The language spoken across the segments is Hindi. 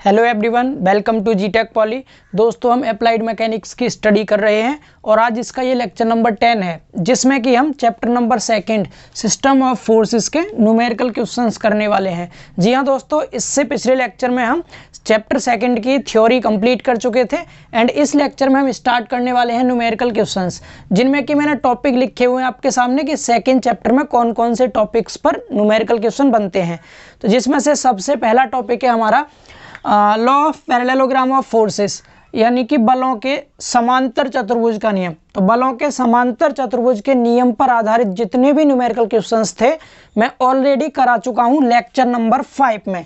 Hello everyone, welcome to G Tech Poly. दोस्तों, हम अप्लाइड मैकेनिक्स की स्टडी कर रहे हैं और आज इसका ये लेक्चर नंबर 10 है, जिसमें कि हम chapter number 2 system of forces के न्यूमेरिकल क्वेश्चंस करने वाले हैं। जी हाँ दोस्तों, इससे पिछले लेक्चर में हम चैप्टर 2 की थ्योरी कंप्लीट कर चुके थे एंड इस लेक्चर में हम स्टार्ट करने वाले हैं न्यूमेरिकल क्वेश्चंस, जिनमें कि मैंने टॉपिक लिखे हुए हैं आपके सामने कि सेकेंड चैप्टर में कौन कौन से टॉपिक्स पर न्यूमेरिकल क्वेश्चन बनते हैं। तो जिसमें से सबसे पहला टॉपिक है हमारा law of parallelogram of forces, यानी कि बलों के समांतर चतुर्भुज का नियम। तो बलों के समांतर चतुर्भुज के नियम पर आधारित जितने भी न्यूमेरिकल क्वेश्चंस थे मैं ऑलरेडी करा चुका हूं लेक्चर नंबर 5 में।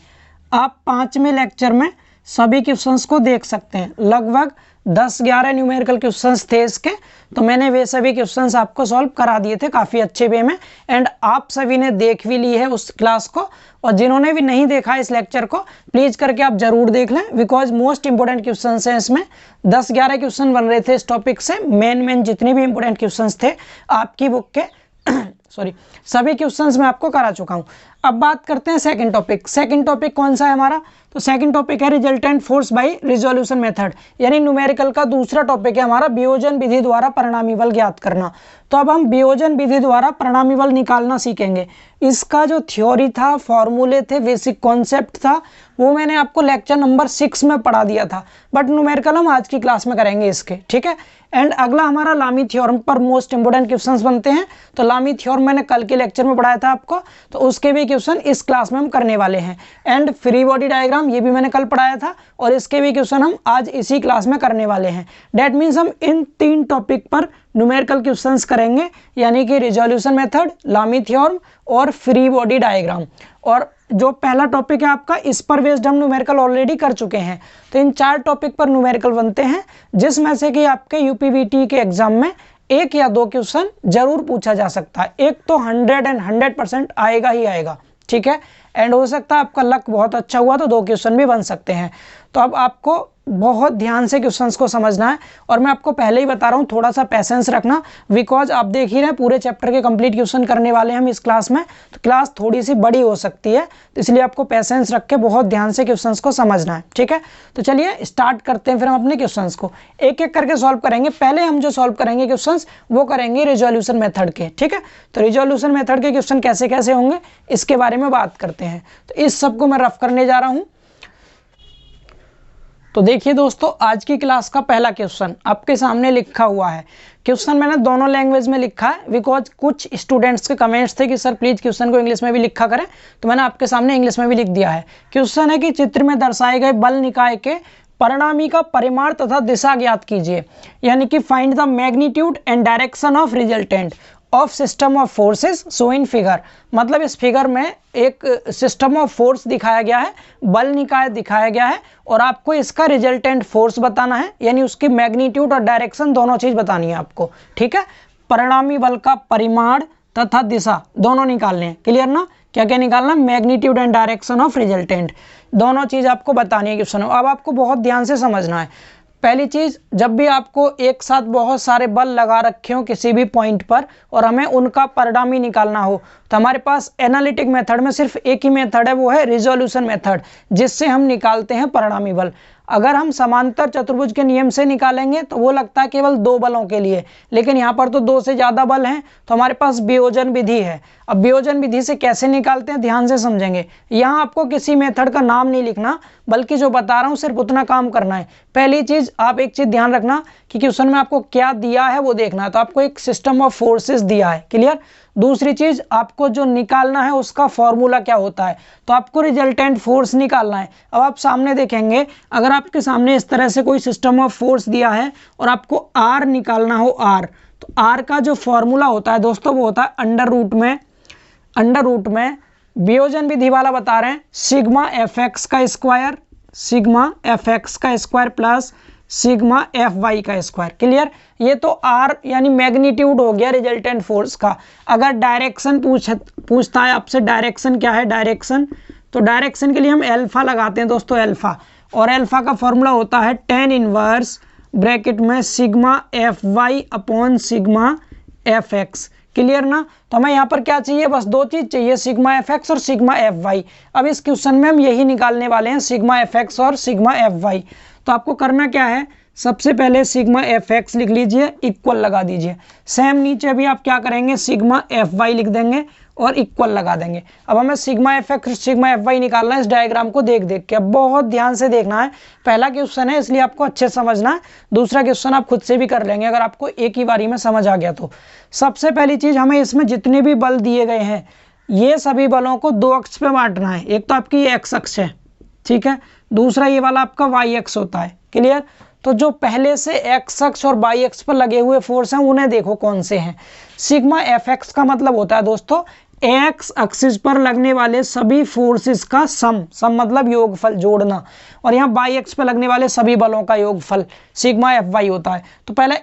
आप 5वें लेक्चर में सभी क्वेश्चंस को देख सकते हैं। लगभग 10-11 न्यूमेरिकल क्वेश्चंस थे इसके, तो मैंने वे सभी क्वेश्चंस आपको सॉल्व करा दिए थे काफ़ी अच्छे वे में एंड आप सभी ने देख भी ली है उस क्लास को। और जिन्होंने भी नहीं देखा इस लेक्चर को, प्लीज़ करके आप जरूर देख लें, बिकॉज मोस्ट इंपोर्टेंट क्वेश्चंस हैं इसमें। 10-11 क्वेश्चन बन रहे थे इस टॉपिक से, मेन जितने भी इंपोर्टेंट क्वेश्चंस थे आपकी बुक के सभी क्वेश्चंस मैं आपको करा चुका हूं। अब बात करते हैं सेकंड टॉपिक। सेकंड टॉपिक कौन सा है हमारा? तो सेकंड टॉपिक है resultant force by resolution method, यानी न्यूमेरिकल का दूसरा टॉपिक है हमारा वियोजन विधि द्वारा परिणामी बल ज्ञात करना। तो अब हम वियोजन विधि द्वारा परिणामी बल निकालना सीखेंगे। इसका जो थ्योरी था, फॉर्मूले थे, बेसिक कॉन्सेप्ट था, वो मैंने आपको लेक्चर नंबर 6 में पढ़ा दिया था, बट न्यूमेरिकल हम आज की क्लास में करेंगे इसके, ठीक है। एंड अगला हमारा लामी थ्योरम पर मोस्ट इंपोर्टेंट क्वेश्चंस बनते हैं। तो लामी थ्योरम मैंने कल के लेक्चर में पढ़ाया था आपको, तो उसके भी क्वेश्चन इस क्लास में हम करने वाले हैं। एंड फ्री बॉडी डायग्राम ये भी मैंने कल पढ़ाया था और इसके भी क्वेश्चन हम आज इसी क्लास में करने वाले हैं। डेट मीन्स हम इन 3 टॉपिक पर न्यूमेरिकल क्वेश्चंस करेंगे, यानी कि रिजोल्यूशन मेथड, लामी थ्योरम और फ्री बॉडी डायग्राम। और जो पहला टॉपिक है आपका, इस पर बेस्ड हम न्यूमेरिकल ऑलरेडी कर चुके हैं। तो इन 4 टॉपिक पर न्यूमेरिकल बनते हैं, जिसमें से कि आपके यूपीवीटी के एग्जाम में 1 या 2 क्वेश्चन जरूर पूछा जा सकता है। एक तो 100% आएगा ही आएगा, ठीक है। एंड हो सकता है आपका लक बहुत अच्छा हुआ तो 2 क्वेश्चन भी बन सकते हैं। तो अब आपको बहुत ध्यान से क्वेश्चंस को समझना है और मैं आपको पहले ही बता रहा हूँ, थोड़ा सा पैसेंस रखना, बिकॉज आप देख ही रहे हैं पूरे चैप्टर के कंप्लीट क्वेश्चन करने वाले हैं हम इस क्लास में। तो क्लास थोड़ी सी बड़ी हो सकती है, तो इसलिए आपको पैसेंस रख के बहुत ध्यान से क्वेश्चंस को समझना है, ठीक है। तो चलिए स्टार्ट करते हैं, फिर हम अपने क्वेश्चंस को एक एक करके सॉल्व करेंगे। पहले हम जो सॉल्व करेंगे क्वेश्चंस वो करेंगे रिजोल्यूशन मेथड के, ठीक है। तो रिजोल्यूशन मेथड के क्वेश्चन कैसे कैसे होंगे इसके बारे में बात करते हैं। तो इस सब को मैं रफ करने जा रहा हूँ। तो देखिए दोस्तों, आज की क्लास का पहला क्वेश्चन आपके सामने लिखा हुआ है। क्वेश्चन मैंने दोनों लैंग्वेज में लिखा है, बिकॉज कुछ स्टूडेंट्स के कमेंट्स थे कि सर प्लीज क्वेश्चन को इंग्लिश में भी लिखा करें, तो मैंने आपके सामने इंग्लिश में भी लिख दिया है। क्वेश्चन है कि चित्र में दर्शाए गए बल निकाय के परिणामी का परिमाण तथा दिशा ज्ञात कीजिए, यानी कि find the magnitude and direction of resultant of system of forces so in figure. मतलब इस फिगर में एक सिस्टम ऑफ फोर्स दिखाया गया है, बल निकाय दिखाया गया है और आपको इसका रिजल्टेंट फोर्स बताना है, यानी उसकी मैग्नीट्यूड और डायरेक्शन दोनों चीज बतानी है आपको, ठीक है। परिणामी बल का परिमाण तथा दिशा दोनों निकालने हैं, क्लियर ना? क्या क्या निकालना? Magnitude and direction of resultant, दोनों चीज आपको बतानी है क्वेश्चन में। अब आपको बहुत ध्यान से समझना है। पहली चीज, जब भी आपको एक साथ बहुत सारे बल लगा रखे हो किसी भी पॉइंट पर और हमें उनका परिणामी निकालना हो, तो हमारे पास एनालिटिक मेथड में सिर्फ एक ही मेथड है, वो है रिजोल्यूशन मेथड, जिससे हम निकालते हैं परिणामी बल। अगर हम समांतर चतुर्भुज के नियम से निकालेंगे तो वो लगता है केवल 2 बलों के लिए, लेकिन यहाँ पर तो 2 से ज़्यादा बल हैं, तो हमारे पास वियोजन विधि है। अब वियोजन विधि से कैसे निकालते हैं ध्यान से समझेंगे। यहाँ आपको किसी मेथड का नाम नहीं लिखना, बल्कि जो बता रहा हूँ सिर्फ उतना काम करना है। पहली चीज़, आप एक चीज़ ध्यान रखना कि क्वेश्चन में आपको क्या दिया है वो देखना है। तो आपको एक सिस्टम ऑफ फोर्सेस दिया है, क्लियर। दूसरी चीज, आपको जो निकालना है उसका फॉर्मूला क्या होता है, तो आपको रिजल्टेंट फोर्स निकालना है। अब आप सामने देखेंगे, अगर आपके सामने इस तरह से कोई सिस्टम ऑफ फोर्स दिया है और आपको आर निकालना हो, आर, तो आर का जो फॉर्मूला होता है दोस्तों वो होता है अंडर रूट में वियोजन विधि वाला बता रहे हैं, सिग्मा एफ एक्स का square plus sigma F Y का स्क्वायर, क्लियर। ये तो आर यानी मैग्नीट्यूड हो गया रिजल्टेंट फोर्स का। अगर डायरेक्शन पूछता है आपसे, डायरेक्शन क्या है, डायरेक्शन, तो डायरेक्शन के लिए हम एल्फा लगाते हैं दोस्तों, एल्फा, और एल्फा का फॉर्मूला होता है tan इनवर्स ब्रैकेट में sigma F Y upon sigma F X, clear ना। तो हमें यहाँ पर क्या चाहिए, बस दो चीज चाहिए, सिग्मा एफ एक्स और सिग्मा एफ वाई। अब इस क्वेश्चन में हम यही निकालने वाले हैं, सिग्मा एफ एक्स और सिग्मा एफ वाई। तो आपको करना क्या है, सबसे पहले सिग्मा एफ एक्स लिख लीजिए, इक्वल लगा दीजिए। सेम नीचे भी आप क्या करेंगे, सिग्मा एफ वाई लिख देंगे और इक्वल लगा देंगे। अब हमें sigma F X sigma F Y निकालना है इस डायग्राम को देख देख के। अब बहुत ध्यान से देखना है, पहला क्वेश्चन है इसलिए आपको अच्छे से समझना है, दूसरा क्वेश्चन आप खुद से भी कर लेंगे अगर आपको एक ही बारी में समझ आ गया तो। सबसे पहली चीज, हमें इसमें जितने भी बल दिए गए हैं ये सभी बलों को दो अक्ष पे बांटना है। एक तो आपकी ये एक्स अक्ष है, ठीक है, दूसरा ये वाला आपका वाई अक्ष होता है। क्लियर। तो जो पहले से एक्स अक्ष और वाई अक्ष पर लगे हुए फोर्स हैं उन्हें देखो कौन से हैं। सिग्मा एफ एक्स का मतलब होता है दोस्तों एक्स एक्सिस पर लगने वाले सभी फोर्सेस का सम मतलब योगफल, जोड़ना। और यहाँ वाई अक्ष पर लगने वाले सभी बलों का योगफल सिग्मा एफ वाई होता है। तो पहले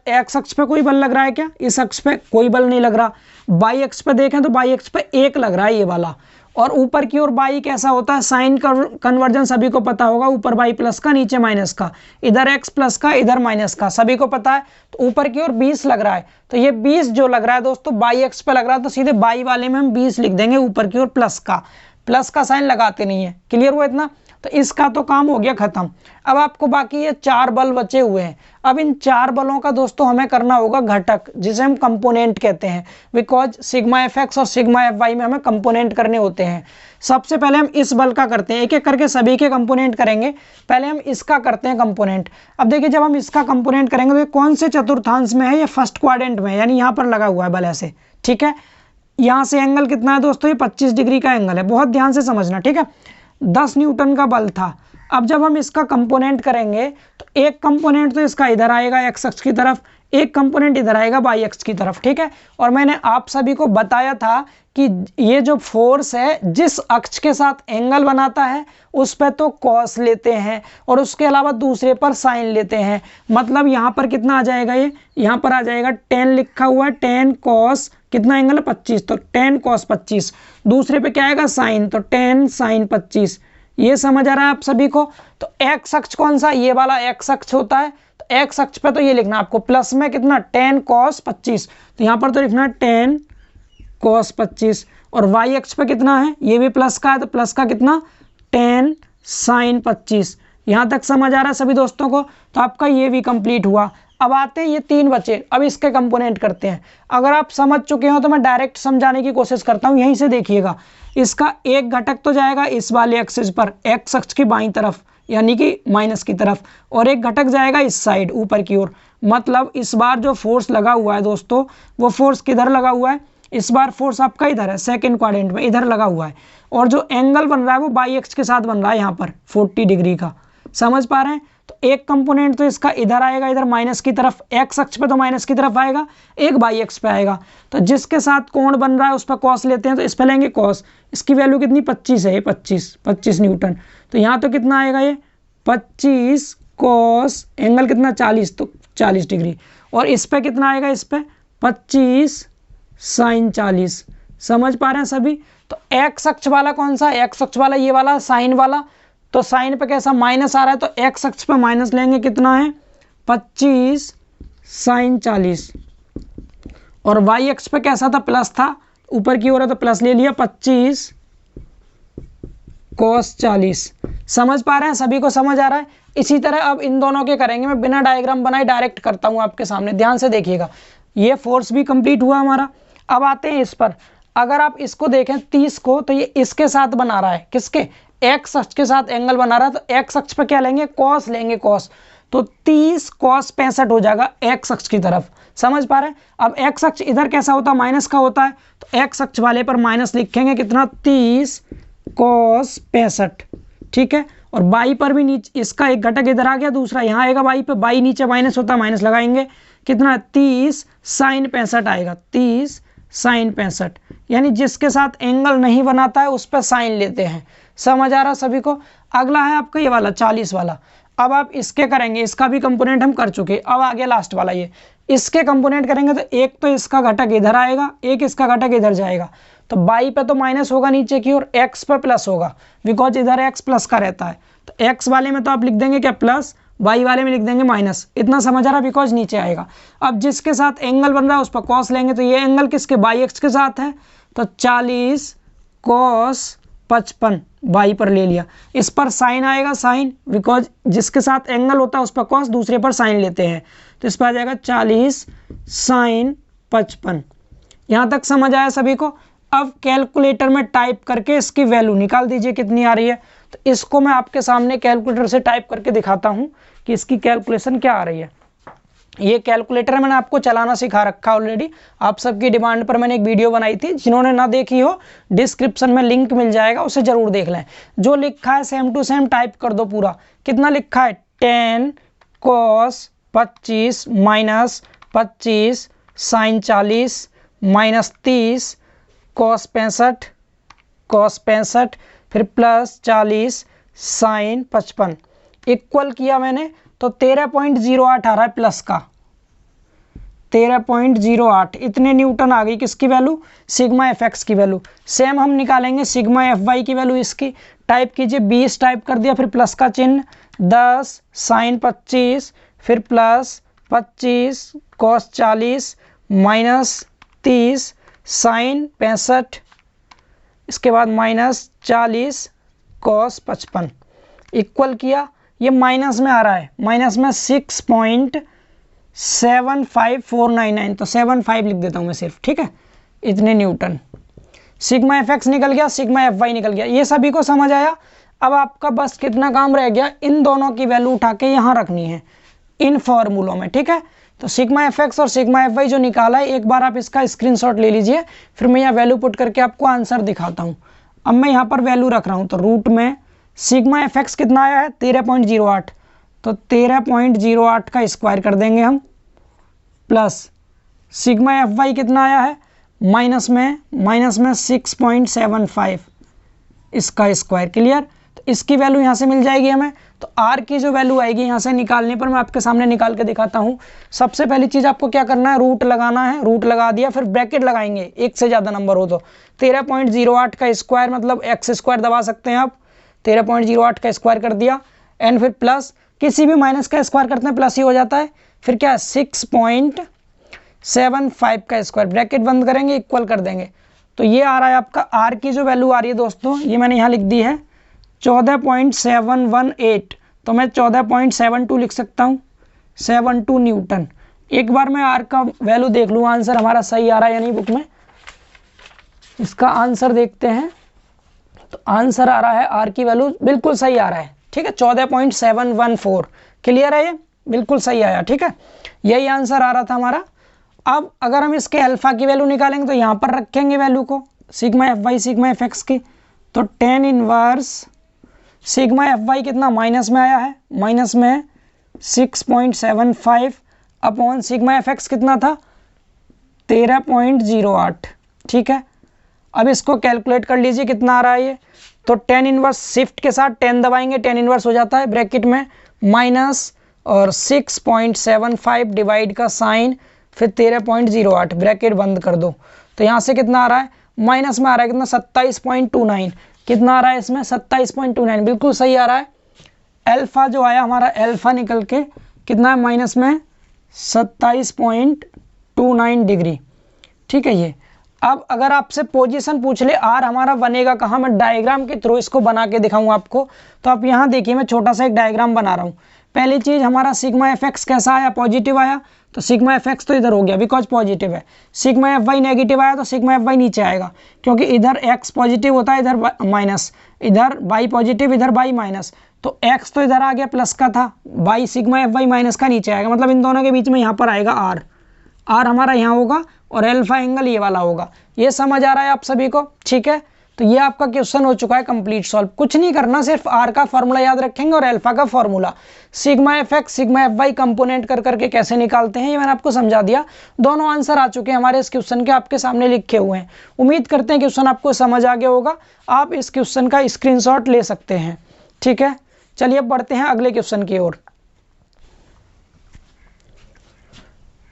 एक्स अक्ष पे कोई बल लग रहा है क्या, इस अक्ष पे कोई बल नहीं लग रहा। वाई अक्ष पे देखें तो वाई अक्ष पे एक लग रहा है, ये वाला। और ऊपर की ओर बाई कैसा होता है, साइन कन्वर्जन सभी को पता होगा, ऊपर बाई प्लस का नीचे माइनस का, इधर एक्स प्लस का इधर माइनस का, सभी को पता है। तो ऊपर की ओर 20 लग रहा है, तो ये 20 जो लग रहा है दोस्तों बाई एक्स पे लग रहा है, तो सीधे बाई वाले में हम 20 लिख देंगे, ऊपर की ओर प्लस का साइन लगाते नहीं है। क्लियर हुआ इतना। तो इसका तो काम हो गया खत्म। अब आपको बाकी ये 4 बल बचे हुए हैं। अब इन 4 बलों का दोस्तों हमें करना होगा घटक, जिसे हम कंपोनेंट कहते हैं, बिकॉज सिग्मा एफ एक्स और सिग्मा एफ वाई में हमें कंपोनेंट करने होते हैं। सबसे पहले हम इस बल का करते हैं, एक एक करके सभी के कंपोनेंट करेंगे। पहले हम इसका करते हैं कंपोनेंट। अब देखिए जब हम इसका कंपोनेंट करेंगे तो ये कौन से चतुर्थांश में है, ये फर्स्ट क्वाड्रेंट में है, यानी यहाँ पर लगा हुआ है बल ऐसे, ठीक है। यहाँ से एंगल कितना है दोस्तों, ये 25 डिग्री का एंगल है, बहुत ध्यान से समझना, ठीक है। 10 न्यूटन का बल था। अब जब हम इसका कंपोनेंट करेंगे तो एक कंपोनेंट तो इसका इधर आएगा एक्स अक्ष की तरफ, एक कंपोनेंट इधर आएगा वाई अक्ष की तरफ, ठीक है। और मैंने आप सभी को बताया था कि ये जो फोर्स है जिस अक्ष के साथ एंगल बनाता है उस पर तो कॉस लेते हैं और उसके अलावा दूसरे पर साइन लेते हैं। मतलब यहाँ पर कितना आ जाएगा, ये यहाँ पर आ जाएगा 10 लिखा हुआ है, 10 कॉस कितना एंगल है 25, तो 10 कॉस 25। दूसरे पे क्या आएगा साइन, तो 10 साइन 25। ये समझ आ रहा है आप सभी को। तो एक्स अक्ष कौन सा, ये वाला एक्स अक्ष होता है। तो एक्स अक्ष पे तो ये लिखना आपको प्लस में कितना 10 कॉस 25, तो यहाँ पर तो लिखना 10 कॉस 25। और वाई अक्ष पे कितना है, ये भी प्लस का है, तो प्लस का कितना 10 साइन 25। यहाँ तक समझ आ रहा है सभी दोस्तों को। तो आपका ये भी कंप्लीट हुआ। अब आते हैं ये 3 बचे, अब इसके कंपोनेंट करते हैं। अगर आप समझ चुके हो तो मैं डायरेक्ट समझाने की कोशिश करता हूँ, यहीं से देखिएगा। इसका एक घटक तो जाएगा इस वाले एक्सिस पर, एक्स अक्ष की बाईं तरफ यानी कि माइनस की तरफ, और एक घटक जाएगा इस साइड ऊपर की ओर। मतलब इस बार जो फोर्स लगा हुआ है दोस्तों, वो फोर्स किधर लगा हुआ है, इस बार फोर्स आपका इधर है, सेकंड क्वाड्रेंट में इधर लगा हुआ है। और जो एंगल बन रहा है वो बाई एक्स के साथ बन रहा है यहाँ पर 40 डिग्री का। समझ पा रहे हैं। तो एक कंपोनेंट तो इसका इधर आएगा, इधर माइनस की तरफ, एक्स अक्ष पे तो माइनस की तरफ आएगा, एक वाई एक्स पे आएगा। तो जिसके साथ कोण बन रहा है उस पर कॉस लेते हैं, तो इस पे लेंगे कॉस। इसकी वैल्यू कितनी 25 है, ये 25 न्यूटन। तो यहाँ तो कितना आएगा, ये 25 कॉस एंगल कितना 40, तो 40 डिग्री। और इस पे कितना आएगा, इस पे 25 साइन 40। समझ पा रहे हैं सभी। तो एक्स अक्ष वाला कौन सा, एक्स अक्ष वाला ये वाला साइन वाला। तो साइन पे कैसा माइनस आ रहा है, तो एक्स अक्ष पे माइनस लेंगे, कितना है 25 साइन 40। और वाई अक्ष पे कैसा था, प्लस था, ऊपर की ओर है तो प्लस ले लिया, 25 कॉस 40। समझ पा रहे हैं सभी को, समझ आ रहा है। इसी तरह अब इन दोनों के करेंगे, मैं बिना डायग्राम बनाए डायरेक्ट करता हूं आपके सामने, ध्यान से देखिएगा। ये फोर्स भी कंप्लीट हुआ हमारा। अब आते हैं इस पर। अगर आप इसको देखें 30 को, तो ये इसके साथ बना रहा है, किसके, एक्स अक्ष के साथ एंगल बना रहा है। तो एक्स अक्ष पे क्या लेंगे, कॉस लेंगे, कॉस। तो 30 कॉस 65 हो जाएगा एक्स अक्ष की तरफ। समझ पा रहे हैं। अब एक्स अक्ष इधर कैसा होता है, माइनस का होता है, तो एक्स अक्ष वाले पर माइनस लिखेंगे, कितना 30 कॉस 65, ठीक है। और बाई पर भी नीचे इसका एक घटक इधर आ गया, दूसरा यहाँ आएगा बाई पे, बाई नीचे माइनस होता है, माइनस लगाएंगे, कितना 30 साइन 65 आएगा, 30 साइन 65। यानी जिसके साथ एंगल नहीं बनाता है उस पर साइन लेते हैं। समझ आ रहा सभी को। अगला है आपका ये वाला 40 वाला। अब आप इसके करेंगे, इसका भी कंपोनेंट हम कर चुके। अब आगे लास्ट वाला ये, इसके कंपोनेंट करेंगे तो एक तो इसका घटक इधर आएगा, एक इसका घटक इधर जाएगा। तो बाई पे तो माइनस होगा नीचे की, और एक्स पे प्लस होगा, बिकॉज इधर एक्स प्लस का रहता है। तो एक्स वाले में तो आप लिख देंगे क्या, प्लस, बाई वाले में लिख देंगे माइनस। इतना समझ आ रहा है, बिकॉज नीचे आएगा। अब जिसके साथ एंगल बन रहा है उस पर कॉस लेंगे, तो ये एंगल किसके, बाई एक्स के साथ है, तो 40 कॉस 55 बाई पर ले लिया। इस पर साइन आएगा, साइन, बिकॉज जिसके साथ एंगल होता है उस पर कॉस, दूसरे पर साइन लेते हैं, तो इस पर आ जाएगा 40 साइन 55। यहाँ तक समझ आया सभी को। अब कैलकुलेटर में टाइप करके इसकी वैल्यू निकाल दीजिए कितनी आ रही है। तो इसको मैं आपके सामने कैलकुलेटर से टाइप करके दिखाता हूँ कि इसकी कैलकुलेशन क्या आ रही है। ये कैलकुलेटर मैंने आपको चलाना सिखा रखा ऑलरेडी, आप सबकी डिमांड पर मैंने एक वीडियो बनाई थी, जिन्होंने ना देखी हो डिस्क्रिप्शन में लिंक मिल जाएगा, उसे जरूर देख लें। जो लिखा है सेम टू सेम टाइप कर दो पूरा। कितना लिखा है, 10 cos 25 minus 25 sine 40 minus 30 cos 65 फिर प्लस 40 साइन 55 इक्वल किया मैंने, तो 13.08 आ रहा है प्लस का, 13.08। इतने न्यूटन आ गई किसकी वैल्यू, सिग्मा एफ एक्स की वैल्यू। सेम हम निकालेंगे सिग्मा एफ वाई की वैल्यू। इसकी टाइप कीजिए, 20 टाइप कर दिया, फिर प्लस का चिन्ह, 10 साइन 25 फिर प्लस 25 कॉस 40 माइनस 30 साइन 65, इसके बाद माइनस 40 कॉस 55 इक्वल किया। ये माइनस में आ रहा है, माइनस में 6.75499, तो 75 लिख देता हूँ मैं सिर्फ, ठीक है। इतने न्यूटन। सिग्मा एफ एक्स निकल गया, सिग्मा एफ वाई निकल गया। ये सभी को समझ आया। अब आपका बस कितना काम रह गया, इन दोनों की वैल्यू उठा के यहाँ रखनी है इन फॉर्मूलों में, ठीक है। तो सिग्मा एफ एक्स और सिग्मा एफ वाई जो निकाला है, एक बार आप इसका स्क्रीनशॉट ले लीजिए, फिर मैं यहाँ वैल्यू पुट करके आपको आंसर दिखाता हूँ। अब मैं यहाँ पर वैल्यू रख रहा हूँ, तो रूट में सिग्मा एफ एक्स कितना आया है, 13.08, तो 13.08 का स्क्वायर कर देंगे हम, प्लस सिग्मा एफ वाई कितना आया है, माइनस में 6.75, इसका स्क्वायर। क्लियर। तो इसकी वैल्यू यहाँ से मिल जाएगी हमें। तो आर की जो वैल्यू आएगी यहाँ से निकालने पर, मैं आपके सामने निकाल के दिखाता हूँ। सबसे पहली चीज़ आपको क्या करना है, रूट लगाना है। रूट लगा दिया, फिर ब्रैकेट लगाएंगे, एक से ज़्यादा नंबर हो तो। 13.08 का स्क्वायर मतलब एक्स स्क्वायर दबा सकते हैं आप, 13.08 का स्क्वायर कर दिया, एंड फिर प्लस, किसी भी माइनस का स्क्वायर करते हैं प्लस ही हो जाता है। फिर क्या है, 6.75 का स्क्वायर, ब्रैकेट बंद करेंगे, इक्वल कर देंगे। तो ये आ रहा है आपका आर की जो वैल्यू आ रही है दोस्तों, ये मैंने यहाँ लिख दी है 14.718, तो मैं 14.72 लिख सकता हूँ, 72 न्यूटन। एक बार मैं आर का वैल्यू देख लूँ, आंसर हमारा सही आ रहा है या नहीं बुक में। इसका आंसर देखते हैं, तो आंसर आ रहा है आर की वैल्यू बिल्कुल सही आ रहा है, ठीक है, 14.714। क्लियर है, ये बिल्कुल सही आया, ठीक है। यही आंसर आ रहा था हमारा। अब अगर हम इसके अल्फा की वैल्यू निकालेंगे, तो यहाँ पर रखेंगे वैल्यू को, sigma F Y sigma F X की, तो 10 इनवर्स सिग्मा एफ वाई कितना माइनस में आया है, माइनस में 6.75 अपॉन सिग्मा एफ एक्स कितना था, 13.08, ठीक है। अब इसको कैलकुलेट कर लीजिए कितना आ रहा है ये, तो 10 इनवर्स शिफ्ट के साथ 10 दबाएंगे, 10 इनवर्स हो जाता है, ब्रैकेट में माइनस और 6.75 डिवाइड का साइन, फिर 13.08 ब्रैकेट बंद कर दो। तो यहाँ से कितना आ रहा है, माइनस में आ रहा है कितना, 27.29, कितना आ रहा है इसमें, 27.29, बिल्कुल सही आ रहा है। अल्फा जो आया हमारा, अल्फा निकल के कितना है, माइनस में 27.29 डिग्री, ठीक है। ये अब अगर आपसे पोजीशन पूछ ले, आर हमारा बनेगा कहाँ, मैं डायग्राम के थ्रू इसको बना के दिखाऊँ आपको। तो आप यहाँ देखिए, मैं छोटा सा एक डायग्राम बना रहा हूँ। पहली चीज़, हमारा सिग्मा एफ एक्स कैसा आया, पॉजिटिव आया, तो सिग्मा एफ एक्स तो इधर हो गया बिकॉज पॉजिटिव है। सिग्मा एफ वाई नेगेटिव आया, तो सिग्मा एफ वाई नीचे आएगा, क्योंकि इधर एक्स पॉजिटिव होता है, इधर माइनस, इधर वाई पॉजिटिव, इधर वाई माइनस, तो एक्स तो इधर आ गया प्लस का था, Y sigma F Y minus का नीचे आएगा, मतलब इन दोनों के बीच में यहाँ पर आएगा आर। आर हमारा यहाँ होगा और अल्फा एंगल ये वाला होगा। ये समझ आ रहा है आप सभी को, ठीक है। तो ये आपका क्वेश्चन हो चुका है कंप्लीट सॉल्व। कुछ नहीं करना, सिर्फ आर का फॉर्मूला याद रखेंगे और अल्फा का formula, sigma F X sigma F Y component कर करके कैसे निकालते हैं, ये मैंने आपको समझा दिया। दोनों आंसर आ चुके हैं हमारे इस क्वेश्चन के, आपके सामने लिखे हुए हैं। उम्मीद करते हैं क्वेश्चन आपको समझ आ गया होगा। आप इस क्वेश्चन का स्क्रीनशॉट ले सकते हैं, ठीक है। चलिए अब बढ़ते हैं अगले क्वेश्चन की ओर।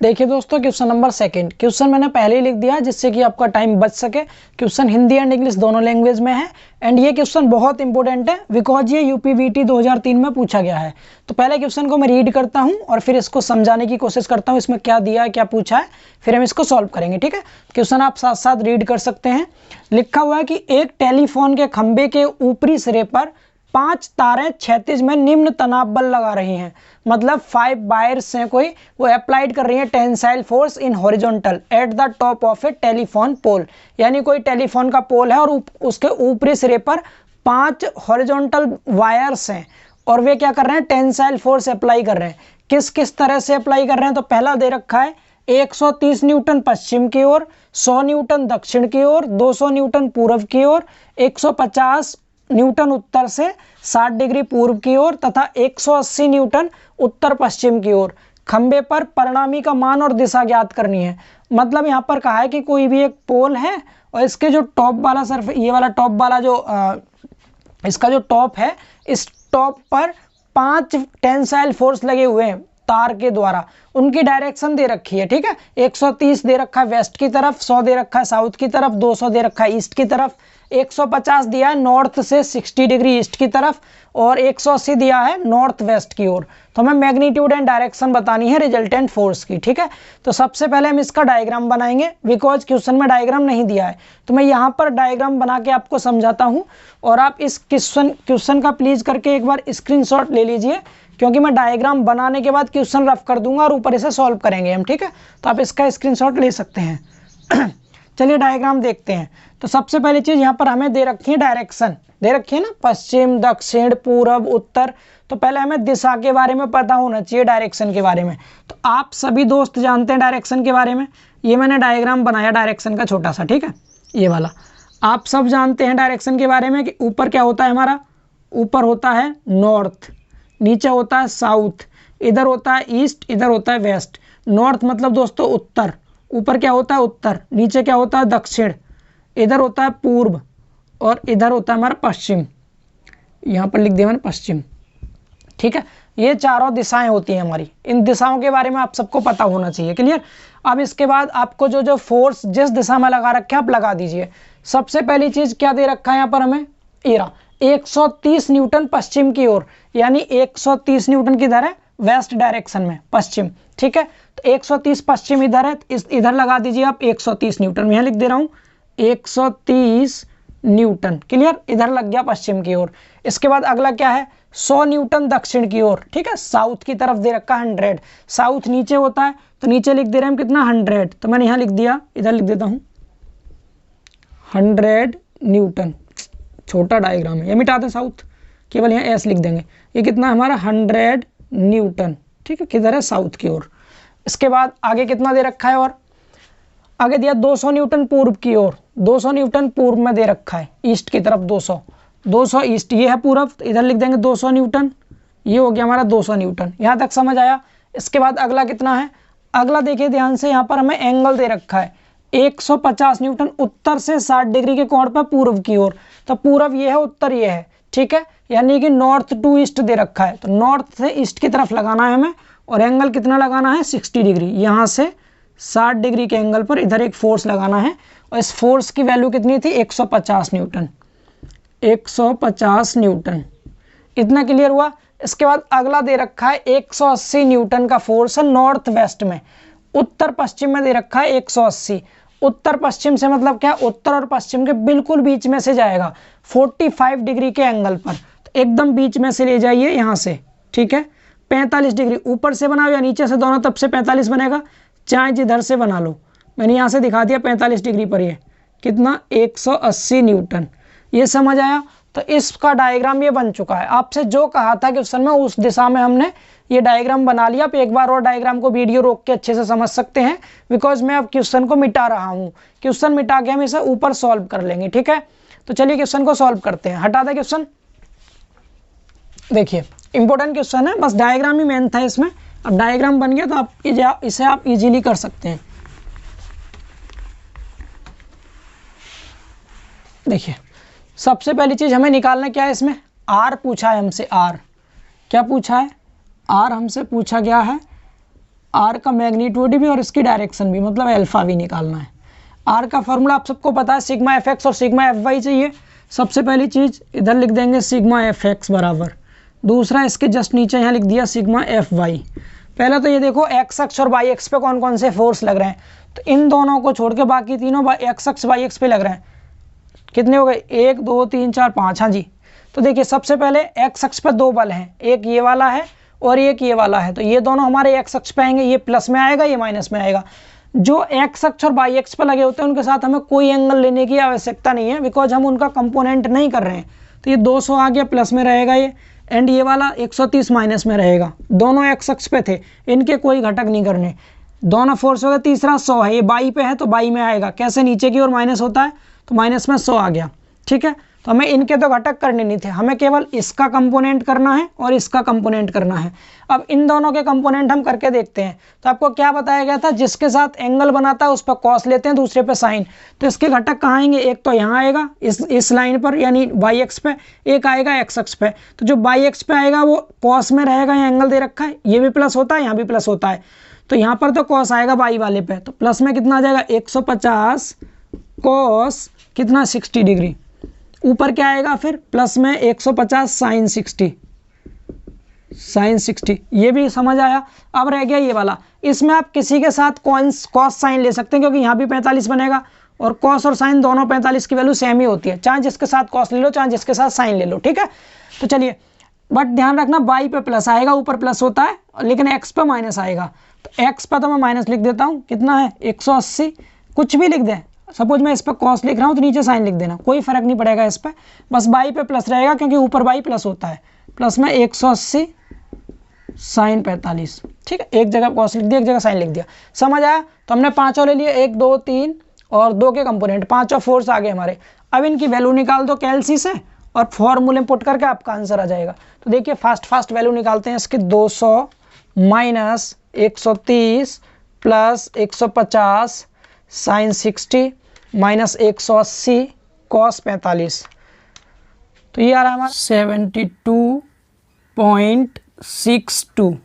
देखिए दोस्तों, क्वेश्चन नंबर सेकंड, क्वेश्चन मैंने पहले ही लिख दिया जिससे कि आपका टाइम बच सके। क्वेश्चन हिंदी एंड इंग्लिश दोनों लैंग्वेज में है एंड ये क्वेश्चन बहुत इंपॉर्टेंट है बिकॉज ये यूपीवीटी 2003 में पूछा गया है। तो पहले क्वेश्चन को मैं रीड करता हूँ और फिर इसको समझाने की कोशिश करता हूँ, इसमें क्या दिया है, क्या पूछा है, फिर हम इसको सॉल्व करेंगे। ठीक है, क्वेश्चन आप साथ साथ रीड कर सकते हैं। लिखा हुआ है कि एक टेलीफोन के खंभे के ऊपरी सिरे पर 5 तारें क्षैतिज में निम्न तनाव बल लगा रही हैं। मतलब 5 वायर्स हैं कोई, वो अप्लाइड कर रही है tensile force in horizontal at the top of a telephone pole. यानी कोई टेलीफोन का पोल है और उसके ऊपरी सिरे पर 5 हॉरिजॉन्टल वायर्स हैं और वे क्या कर रहे हैं, टेंसाइल फोर्स अप्लाई कर रहे हैं। किस किस तरह से अप्लाई कर रहे हैं, तो पहला दे रखा है 130 न्यूटन पश्चिम की ओर, 100 न्यूटन दक्षिण की ओर, 200 न्यूटन पूर्व की ओर, 150 न्यूटन उत्तर से 60 डिग्री पूर्व की ओर तथा 180 न्यूटन उत्तर पश्चिम की ओर। खंबे पर परिणामी का मान और दिशा ज्ञात करनी है। मतलब यहाँ पर कहा है कि कोई भी एक पोल है और इसके जो टॉप वाला सर्फ, ये वाला टॉप वाला जो इसका जो टॉप है, इस टॉप पर 5 टेंसाइल फोर्स लगे हुए हैं तार के द्वारा। उनकी डायरेक्शन दे रखी है। ठीक है, 130 दे रखा है वेस्ट की तरफ, 100 दे रखा है साउथ की तरफ, 200 दे रखा है ईस्ट की तरफ, 150 दिया है नॉर्थ से 60 डिग्री ईस्ट की तरफ और 180 दिया है नॉर्थ वेस्ट की ओर। तो हमें मैग्नीट्यूड एंड डायरेक्शन बतानी है रिजल्टेंट फोर्स की। ठीक है, तो सबसे पहले हम इसका डायग्राम बनाएंगे बिकॉज क्वेश्चन में डायग्राम नहीं दिया है। तो मैं यहाँ पर डायग्राम बना के आपको समझाता हूँ और आप इस क्वेश्चन का प्लीज करके एक बार स्क्रीनशॉट ले लीजिए, क्योंकि मैं डायग्राम बनाने के बाद क्वेश्चन रफ कर दूंगा और ऊपर इसे सॉल्व करेंगे हम। ठीक है, तो आप इसका स्क्रीनशॉट ले सकते हैं। चलिए डायग्राम देखते हैं। तो सबसे पहली चीज यहाँ पर हमें दे रखी है डायरेक्शन, दे रखी है ना, पश्चिम दक्षिण पूर्व उत्तर। तो पहले हमें दिशा के बारे में पता होना चाहिए, डायरेक्शन के बारे में। तो आप सभी दोस्त जानते हैं डायरेक्शन के बारे में, ये मैंने डायग्राम बनाया डायरेक्शन का छोटा सा। ठीक है, ये वाला आप सब जानते हैं डायरेक्शन के बारे में कि ऊपर क्या होता है हमारा, ऊपर होता है नॉर्थ, नीचे होता है साउथ, इधर होता है ईस्ट, इधर होता है वेस्ट। नॉर्थ मतलब दोस्तों उत्तर, ऊपर क्या होता है उत्तर, नीचे क्या होता है दक्षिण, इधर होता है पूर्व और इधर होता है हमारा पश्चिम। यहाँ पर लिख दिया मैंने पश्चिम। ठीक है, ये चारों दिशाएं होती हैं हमारी। इन दिशाओं के बारे में आप सबको पता होना चाहिए। क्लियर। अब इसके बाद आपको जो जो फोर्स जिस दिशा में लगा रखे हैं आप लगा दीजिए। सबसे पहली चीज क्या दे रखा है यहाँ पर हमें, एरा 130 न्यूटन पश्चिम की ओर, यानी 130 न्यूटन किधर है, वेस्ट डायरेक्शन में, पश्चिम। ठीक है, तो 130 पश्चिम इधर है, इधर लगा दीजिए आप 130 न्यूटन। यहाँ लिख दे रहा हूँ 130 न्यूटन। क्लियर, इधर लग गया पश्चिम की ओर। इसके बाद अगला क्या है, 100 न्यूटन दक्षिण की ओर। ठीक है, साउथ की तरफ दे रखा 100। साउथ नीचे होता है तो नीचे लिख दे रहे हैं कितना, 100। तो मैंने यहाँ लिख दिया, इधर लिख देता हूँ 100 न्यूटन। छोटा डायग्राम है, ये मिटा दें साउथ, केवल यहाँ एस लिख देंगे। ये कितना हमारा 100 न्यूटन। ठीक है, किधर है, साउथ की ओर। इसके बाद आगे कितना दे रखा है, और आगे दिया 200 न्यूटन पूर्व की ओर। 200 न्यूटन पूर्व में दे रखा है, ईस्ट की तरफ 200 ईस्ट, ये है पूर्व, तो इधर लिख देंगे 200 न्यूटन। ये हो गया हमारा 200 न्यूटन। यहाँ तक समझ आया। इसके बाद अगला कितना है, अगला देखिए ध्यान से, यहाँ पर हमें एंगल दे रखा है 150 न्यूटन उत्तर से 60 डिग्री के कोण पर पूर्व की ओर। तो पूर्व ये है, उत्तर ये है। ठीक है, यानी कि नॉर्थ टू ईस्ट दे रखा है, तो नॉर्थ से ईस्ट की तरफ लगाना है हमें। और एंगल कितना लगाना है, 60 डिग्री। यहाँ से 60 डिग्री के एंगल पर इधर एक फोर्स लगाना है और इस फोर्स की वैल्यू कितनी थी, 150 न्यूटन। 150 न्यूटन, इतना क्लियर हुआ। इसके बाद अगला दे रखा है 180 न्यूटन का फोर्स है नॉर्थ वेस्ट में, उत्तर पश्चिम में दे रखा है 180। उत्तर पश्चिम से मतलब क्या, उत्तर और पश्चिम के बिल्कुल बीच में से जाएगा 45 डिग्री के एंगल पर। तो एकदम बीच में से ले जाइए यहाँ से। ठीक है, 45 डिग्री ऊपर से बनाओ या नीचे से, दोनों तरफ से 45 बनेगा, चाहे जिधर से बना लो। मैंने यहाँ से दिखा दिया 45 डिग्री पर, ये कितना 180 न्यूटन। ये समझ आया। तो इसका डायग्राम ये बन चुका है। आपसे जो कहा था क्वेश्चन में उस दिशा में हमने ये डायग्राम बना लिया। आप एक बार और डायग्राम को वीडियो रोक के अच्छे से समझ सकते हैं, बिकॉज मैं अब क्वेश्चन को मिटा रहा हूँ। क्वेश्चन मिटा के हम इसे ऊपर सॉल्व कर लेंगे। ठीक है, तो चलिए क्वेश्चन को सॉल्व करते हैं। हटा दें क्वेश्चन। देखिए इंपॉर्टेंट क्वेश्चन है, बस डायग्राम ही मेन था इसमें। अब डायग्राम बन गया तो आप इसे आप इजीली कर सकते हैं। देखिए सबसे पहली चीज हमें निकालना क्या है, इसमें आर पूछा है हमसे। आर क्या पूछा है, आर हमसे पूछा गया है आर का मैग्नीट्यूड भी और इसकी डायरेक्शन भी, मतलब अल्फा भी निकालना है। आर का फॉर्मूला आप सबको पता है, सिग्मा एफ एक्स और सिग्मा एफ वाई चाहिए। सबसे पहली चीज़ इधर लिख देंगे सिग्मा एफ एक्स बराबर, दूसरा इसके जस्ट नीचे यहाँ लिख दिया सिग्मा एफ वाई। पहले तो ये देखो एक्स अक्ष और वाई एक्स पे कौन कौन से फोर्स लग रहे हैं, तो इन दोनों को छोड़ के बाकी तीनों एक्स अक्ष वाई एक्स पे लग रहे हैं। कितने हो गए, 1 2 3 4 5, हाँ जी। तो देखिए सबसे पहले एक्स अक्ष पर दो बल हैं, एक ये वाला है और एक ये वाला है, तो ये दोनों हमारे एक्स अक्ष पे आएंगे, ये प्लस में आएगा ये माइनस में आएगा। जो एक्स अक्ष और वाई एक्स पर लगे होते हैं उनके साथ हमें कोई एंगल लेने की आवश्यकता नहीं है, बिकॉज हम उनका कंपोनेंट नहीं कर रहे हैं। तो ये 200 आ गया, प्लस में रहेगा ये, एंड ये वाला 130 माइनस में रहेगा। दोनों एक्स अक्ष पे थे, इनके कोई घटक नहीं करने, दोनों फोर्स हो गया। तीसरा 100 है, ये बाई पे है तो बाई में आएगा, कैसे नीचे की ओर माइनस होता है तो माइनस में 100 आ गया, ठीक है। तो हमें इनके तो घटक करने नहीं थे, हमें केवल इसका कंपोनेंट करना है और इसका कंपोनेंट करना है। अब इन दोनों के कंपोनेंट हम करके देखते हैं। तो आपको क्या बताया गया था, जिसके साथ एंगल बनाता है उस पर कॉस लेते हैं, दूसरे पे साइन। तो इसके घटक कहाँ आएंगे, एक तो यहाँ आएगा इस लाइन पर यानी वाई एक्स पे, एक आएगा एक्स एक्स पे। तो जो वाई एक्स पे आएगा वो कॉस में रहेगा, यहाँ एंगल दे रखा है, ये भी प्लस होता है यहाँ भी प्लस होता है, तो यहाँ पर तो कॉस आएगा वाई वाले पे, तो प्लस में कितना आ जाएगा 150 कॉस कितना 60 डिग्री। ऊपर क्या आएगा फिर प्लस में 150 साइन 60, साइन 60, ये भी समझ आया। अब रह गया ये वाला, इसमें आप किसी के साथ कॉस साइन ले सकते हैं, क्योंकि यहाँ भी 45 बनेगा और कॉस और साइन दोनों 45 की वैल्यू सेम ही होती है, चाहे जिसके साथ कॉस ले लो चाहे जिसके साथ साइन ले लो, ठीक है। तो चलिए, बट ध्यान रखना बाई पे प्लस आएगा, ऊपर प्लस होता है, लेकिन एक्स पे माइनस आएगा। तो एक्स पे तो मैं माइनस लिख देता हूँ, कितना है 180, कुछ भी लिख दें। सपोज मैं इस पर कॉस लिख रहा हूँ तो नीचे साइन लिख देना, कोई फर्क नहीं पड़ेगा इस पर, बस बाई पे प्लस रहेगा क्योंकि ऊपर बाई प्लस होता है। प्लस में 180 साइन 45, ठीक है। एक जगह कॉस लिख दिया, एक जगह साइन लिख दिया, समझ आया। तो हमने पांचों ले लिए, 1 2 3 और 2 के कंपोनेंट, पांचों फोर्स आ गए हमारे। अब इनकी वैल्यू निकाल दो कैलसी से और फॉर्मूले पुट करके आपका आंसर आ जाएगा। तो देखिए फास्ट वैल्यू निकालते हैं इसकी, 200 minus 130 plus 150 sine 60 minus 180 cos 45, तो ये आ रहा है हमारा 72.62।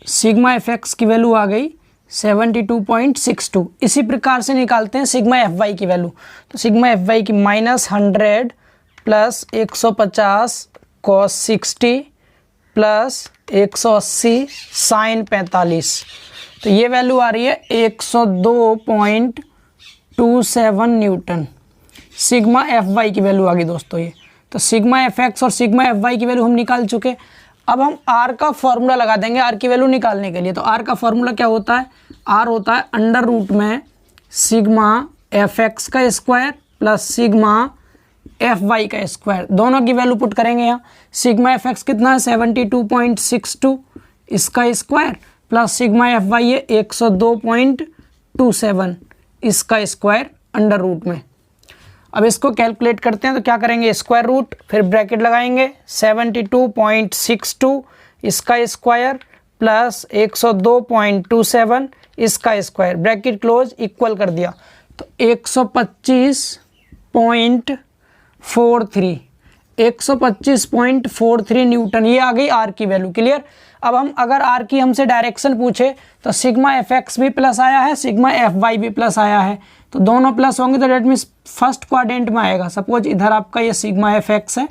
सिग्मा एफ एक्स की वैल्यू आ गई 72.62। इसी प्रकार से निकालते हैं सिग्मा एफ वाई की वैल्यू। तो सिग्मा एफ वाई की -100 प्लस 150 कॉस 60 प्लस 180 साइन 45, तो ये वैल्यू आ रही है 102.27 न्यूटन। सिग्मा एफ वाई की वैल्यू आ गई दोस्तों ये। तो सिग्मा एफ एक्स और सिग्मा एफ वाई की वैल्यू हम निकाल चुके। अब हम आर का फॉर्मूला लगा देंगे आर की वैल्यू निकालने के लिए। तो आर का फॉर्मूला क्या होता है, आर होता है अंडर रूट में सिग्मा एफ एक्स का square plus sigma F Y का स्क्वायर, दोनों की वैल्यू पुट करेंगे यहाँ। सिग्मा एफ एक्स कितना है 72.62, इसका square plus sigma F Y है 102.27, इसका स्क्वायर अंडर रूट में। अब इसको कैलकुलेट करते हैं तो क्या करेंगे, स्क्वायर रूट फिर ब्रैकेट लगाएंगे 72.62 इसका स्क्वायर प्लस 102.27 इसका स्क्वायर, ब्रैकेट क्लोज, इक्वल कर दिया। तो 125.43 न्यूटन, ये आ गई आर की वैल्यू। क्लियर। अब हम अगर आर की हमसे डायरेक्शन पूछे तो सिग्मा एफ एक्स भी प्लस आया है, सिग्मा एफ वाई भी प्लस आया है, तो दोनों प्लस होंगे तो डेट मीन्स फर्स्ट क्वाड्रेंट में आएगा। सपोज इधर आपका ये सिग्मा एफ एक्स है,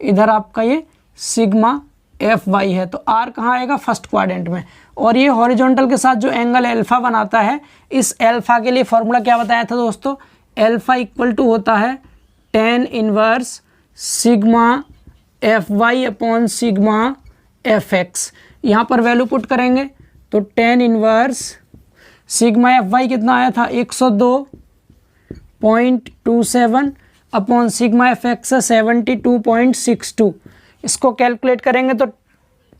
इधर आपका ये सिग्मा एफ वाई है, तो आर कहाँ आएगा, फर्स्ट क्वाड्रेंट में। और ये हॉरिजॉन्टल के साथ जो एंगल एल्फा बनाता है, इस एल्फा के लिए फॉर्मूला क्या बताया था दोस्तों, एल्फा इक्वल टू होता है tan inverse sigma F Y upon sigma F X. यहाँ पर वैल्यू पुट करेंगे तो tan inverse sigma F Y कितना आया था 102.27 अपॉन सिग्मा एफ एक्स 72.62। इसको कैलकुलेट करेंगे तो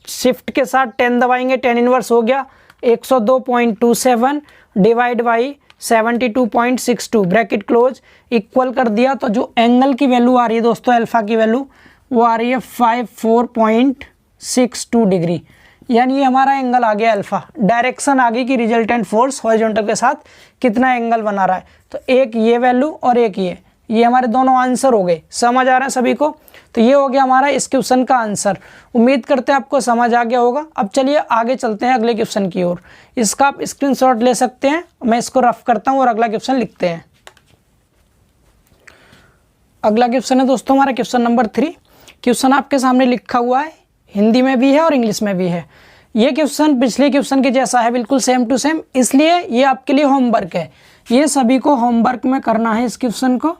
शिफ्ट के साथ 10 दबाएंगे, tan इनवर्स हो गया 102.27 divide by 72.62, bracket close, equal कर दिया। तो जो एंगल की वैल्यू आ रही है दोस्तों अल्फा की वैल्यू, वो आ रही है 54.62 डिग्री, यानी ये हमारा एंगल आ गया अल्फा। डायरेक्शन आ गई कि रिजल्टेंट फोर्स हॉरिजॉन्टल के साथ कितना एंगल बना रहा है। तो एक ये वैल्यू और एक ये, ये हमारे दोनों आंसर हो गए। समझ आ रहा है सभी को? तो ये हो गया हमारा इस क्वेश्चन का आंसर। उम्मीद करते हैं आपको समझ आ गया होगा। अब चलिए आगे चलते हैं अगले क्वेश्चन की ओर। इसका आप स्क्रीनशॉट ले सकते हैं, मैं इसको रफ करता हूँ और अगला क्वेश्चन लिखते हैं। अगला क्वेश्चन है दोस्तों हमारा क्वेश्चन नंबर 3। क्वेश्चन आपके सामने लिखा हुआ है, हिंदी में भी है और इंग्लिश में भी है। ये क्वेश्चन पिछले क्वेश्चन के जैसा है, बिल्कुल सेम टू सेम, इसलिए ये आपके लिए होमवर्क है। ये सभी को होमवर्क में करना है इस क्वेश्चन को,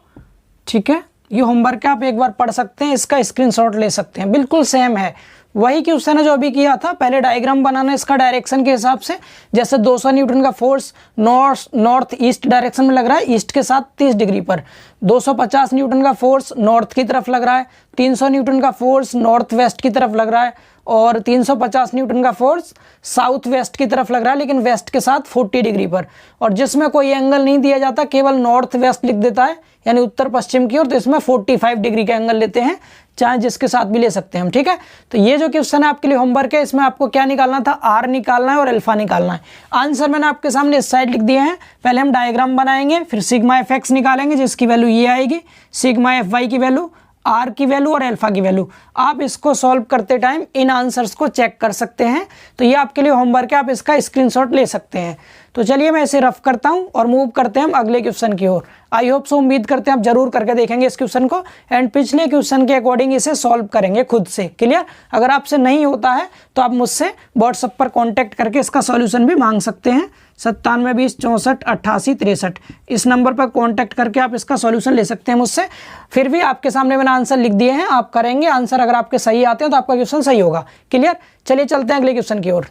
ठीक है। ये होमवर्क आप एक बार पढ़ सकते हैं, इसका स्क्रीनशॉट ले सकते हैं। बिल्कुल सेम है, वही क्वेश्चन है जो अभी किया था। पहले डायग्राम बनाना इसका डायरेक्शन के हिसाब से, जैसे 200 न्यूटन का फोर्स नॉर्थ ईस्ट डायरेक्शन में लग रहा है, ईस्ट के साथ 30 डिग्री पर। 250 न्यूटन का फोर्स नॉर्थ की तरफ लग रहा है। 300 न्यूटन का फोर्स नॉर्थ वेस्ट की तरफ लग रहा है और 350 न्यूटन का फोर्स साउथ वेस्ट की तरफ लग रहा है, लेकिन वेस्ट के साथ 40 डिग्री पर। और जिसमें कोई एंगल नहीं दिया जाता, केवल नॉर्थ वेस्ट लिख देता है, यानी उत्तर पश्चिम की ओर, तो इसमें 45 डिग्री का एंगल लेते हैं, चाहे जिसके साथ भी ले सकते हैं हम, ठीक है। तो ये जो क्वेश्चन है आपके लिए होमवर्क है, इसमें आपको क्या निकालना था, आर निकालना है और अल्फा निकालना है। आंसर मैंने आपके सामने इस साइड लिख दिए हैं। पहले हम डायग्राम बनाएंगे, फिर सिग्मा एफ एक्स निकालेंगे जिसकी वैल्यू ये आएगी, सिग्मा एफ वाई की वैल्यू, आर की वैल्यू और अल्फा की वैल्यू। आप इसको सॉल्व करते टाइम इन आंसर्स को चेक कर सकते हैं। तो ये आपके लिए होमवर्क है, आप इसका स्क्रीनशॉट ले सकते हैं। तो चलिए मैं इसे रफ करता हूं और मूव करते हैं हम अगले क्वेश्चन की ओर। आई होप सो, उम्मीद करते हैं आप जरूर करके देखेंगे इस क्वेश्चन को एंड पिछले क्वेश्चन के अकॉर्डिंग इसे सॉल्व करेंगे खुद से। क्लियर? अगर आपसे नहीं होता है तो आप मुझसे व्हाट्सएप पर कॉन्टैक्ट करके इसका सॉल्यूशन भी मांग सकते हैं। 97 20 64 88 63 इस नंबर पर कॉन्टैक्ट करके आप इसका सॉल्यूशन ले सकते हैं मुझसे। फिर भी आपके सामने मैंने आंसर लिख दिए हैं, आप करेंगे। आंसर अगर आपके सही आते हैं तो आपका क्वेश्चन सही होगा। क्लियर? चलिए चलते हैं अगले क्वेश्चन की ओर।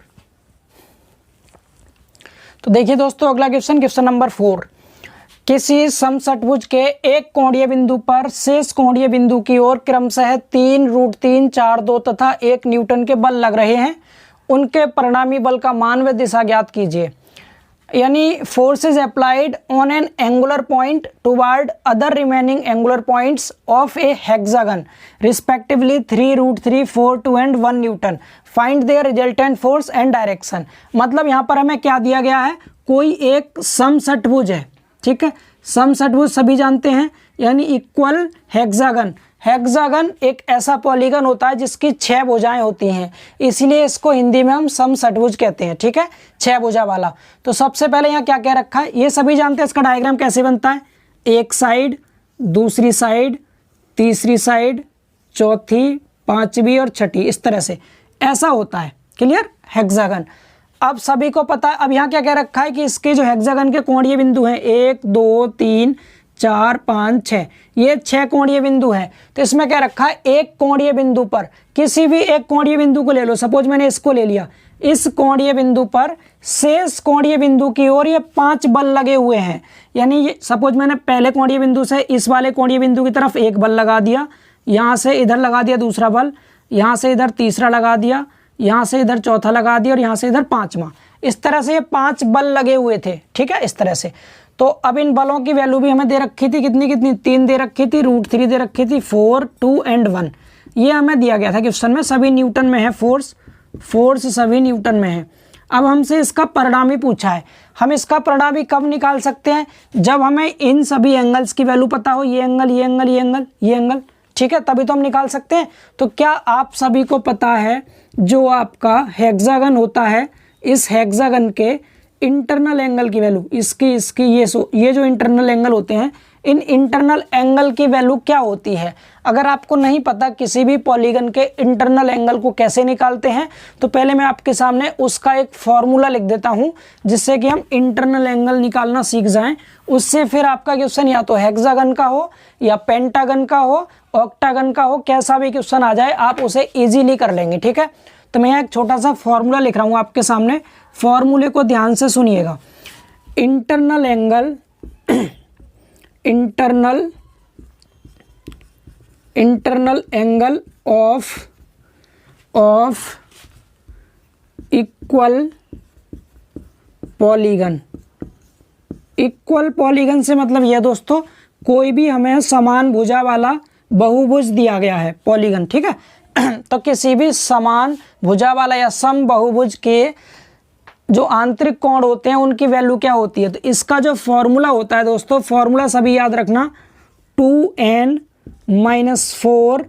तो देखिए दोस्तों अगला क्वेश्चन नंबर 4। किसी समषटभुज के एक कोणीय बिंदु पर शेष कोणीय बिंदु की ओर क्रमशः 3√3, 4/2 तथा 1 न्यूटन के बल लग रहे हैं। उनके परिणामी बल का मान व दिशा ज्ञात कीजिए। यानी force is applied on an angular point toward other remaining angular points of a hexagon respectively 3√3, 4/2 and 1 newton. Find their resultant force and direction. मतलब यहाँ पर हमें क्या दिया गया है, कोई एक समषटभुज है, ठीक है। समषटभुज सभी जानते हैं, यानी इक्वल हेक्सागन। हेक्सागन एक ऐसा पॉलीगन होता है जिसकी 6 भुजाएं होती हैं, इसलिए इसको हिंदी में हम समषटभुज कहते हैं, ठीक है, 6 भुजा वाला। तो सबसे पहले यहाँ क्या क्या रखा है ये सभी जानते हैं। इसका डायग्राम कैसे बनता है, एक साइड, दूसरी साइड, तीसरी साइड, चौथी, पांचवी और छठी, इस तरह से ऐसा होता है। क्लियर? हेक्सागन। अब सभी को पता है। अब यहाँ क्या क्या रखा है कि इसके जो हेक्सागन के कोणीय बिंदु हैं 1 2 3 4 5 6, ये 6 कोणीय बिंदु हैं। तो इसमें क्या रखा है, एक कोणीय बिंदु पर, किसी भी एक कोणीय बिंदु को ले लो। सपोज मैंने इसको ले लिया, इस कोणीय बिंदु पर शेष कोणीय बिंदु की ओर ये 5 बल लगे हुए हैं। यानी ये सपोज मैंने पहले कोणीय बिंदु से इस वाले कोणीय बिंदु की तरफ एक बल लगा दिया, यहाँ से इधर लगा दिया दूसरा बल, यहाँ से इधर तीसरा लगा दिया, यहाँ से इधर चौथा लगा दिया और यहाँ से इधर 5वां। इस तरह से ये 5 बल लगे हुए थे, ठीक है, इस तरह से। तो अब इन बलों की वैल्यू भी हमें दे रखी थी, कितनी कितनी, 3 दे रखी थी, √3 दे रखी थी, 4, 2 एंड 1 ये हमें दिया गया था क्वेश्चन में। सभी न्यूटन में है फोर्स सभी न्यूटन में है। अब हमसे इसका परिणामी पूछा है। हम इसका परिणामी कब निकाल सकते हैं, जब हमें इन सभी एंगल्स की वैल्यू पता हो, ये एंगल, ये एंगल, ये एंगल, ये एंगल, ठीक है, तभी तो हम निकाल सकते हैं। तो क्या आप सभी को पता है जो आपका हेक्सागन होता है, इस हेक्सागन के इंटरनल एंगल की वैल्यू, इसकी ये जो इंटरनल एंगल होते हैं, इन इंटरनल एंगल की वैल्यू क्या होती है। अगर आपको नहीं पता किसी भी पॉलीगन के इंटरनल एंगल को कैसे निकालते हैं, तो पहले मैं आपके सामने उसका एक फॉर्मूला लिख देता हूं, जिससे कि हम इंटरनल एंगल निकालना सीख जाएं। उससे फिर आपका क्वेश्चन या तो हेक्सागन का हो या पेंटागन का हो, ऑक्टागन का हो, कैसा भी क्वेश्चन आ जाए आप उसे इजीली कर लेंगे, ठीक है। तो मैं एक छोटा सा फॉर्मूला लिख रहा हूँ आपके सामने, फॉर्मूले को ध्यान से सुनिएगा। Internal angle of equal polygon. Equal polygon से मतलब यह दोस्तों, कोई भी हमें समान भुजा वाला बहुभुज दिया गया है पॉलीगन, ठीक है। तो किसी भी समान भुजा वाला या सम बहुभुज के जो आंतरिक कोण होते हैं उनकी वैल्यू क्या होती है। तो इसका जो फॉर्मूला होता है दोस्तों, फॉर्मूला सभी याद रखना, 2n minus 4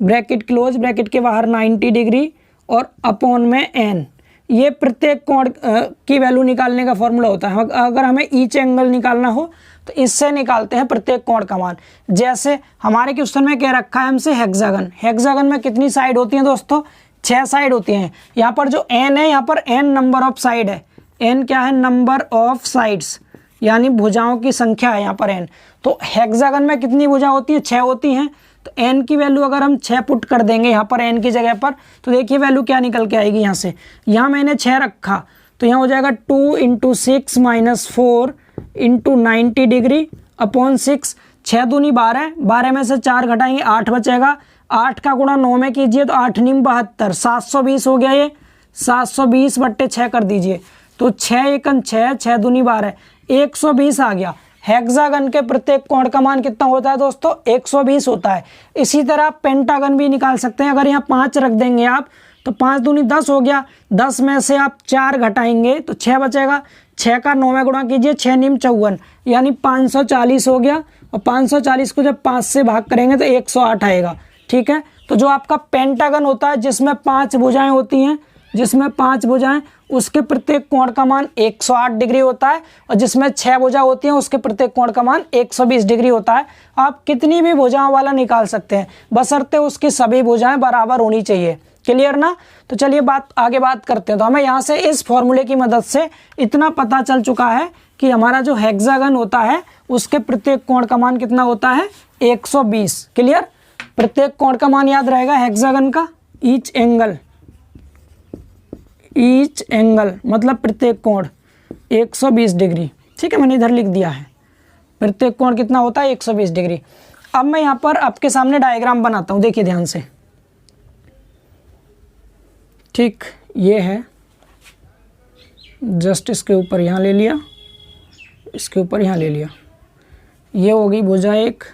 bracket close, bracket के बाहर 90 डिग्री और अपॉन में n। ये प्रत्येक कोण की वैल्यू निकालने का फॉर्मूला होता है। अगर हमें ईच एंगल निकालना हो तो इससे निकालते हैं प्रत्येक कोण का मान। जैसे हमारे क्वेश्चन में क्या रखा है हमसे, हेक्सागन। हेक्सागन में कितनी साइड होती हैं दोस्तों, 6 साइड होती हैं। यहाँ पर जो n है, यहाँ पर n नंबर ऑफ साइड है। n क्या है, नंबर ऑफ साइड्स, यानी भुजाओं की संख्या है यहाँ पर n। तो हेक्सागन में कितनी भुजा होती है, 6 होती हैं। तो n की वैल्यू अगर हम 6 पुट कर देंगे यहाँ पर n की जगह पर, तो देखिए वैल्यू क्या निकल के आएगी यहाँ से। यहाँ मैंने 6 रखा तो यहाँ हो जाएगा 2 × 6 माइनस 4 × 90 डिग्री अपॉन 6। 6 दूनी 12, 12 में से 4 घटाएंगे 8 बचेगा। 8 का गुणा 9 में कीजिए तो 8 × 72, 720 हो गया। ये 720 बट्टे 6 कर दीजिए तो 6 एकन 6, 6 दूनी 12, 120 आ गया। हेक्सागन के प्रत्येक कोण का मान कितना होता है दोस्तों, 120 होता है। इसी तरह पेंटागन भी निकाल सकते हैं। अगर यहाँ 5 रख देंगे आप तो 5 दूनी 10 हो गया। 10 में से आप 4 घटाएंगे तो 6 बचेगा। 6 का 9 में गुणा कीजिए, 6 × 9 = 54, यानी 540 हो गया। और 540 को जब 5 से भाग करेंगे तो 108 आएगा। ठीक है, तो जो आपका पेंटागन होता है जिसमें 5 भुजाएं होती हैं, जिसमें 5 भुजाएं, उसके प्रत्येक कोण का मान 108 डिग्री होता है। और जिसमें 6 भुजा होती हैं उसके प्रत्येक कोण का मान 120 डिग्री होता है। आप कितनी भी भुजाओं वाला निकाल सकते हैं, बशर्ते उसकी सभी भुजाएं बराबर होनी चाहिए। क्लियर ना। तो चलिए आगे बात करते हैं। तो हमें यहाँ से इस फॉर्मूले की मदद से इतना पता चल चुका है कि हमारा जो हेक्सागन होता है उसके प्रत्येक कोण का मान कितना होता है, 120। क्लियर, प्रत्येक कोण का मान याद रहेगा हेक्सागन का, ईच एंगल मतलब प्रत्येक कोण 120 डिग्री। ठीक है, मैंने इधर लिख दिया है प्रत्येक कोण कितना होता है, 120 डिग्री। अब मैं यहाँ पर आपके सामने डायग्राम बनाता हूँ, देखिए ध्यान से। ठीक, ये है, जस्ट इसके ऊपर यहाँ ले लिया, इसके ऊपर यहाँ ले लिया। ये हो गई भुजा एक,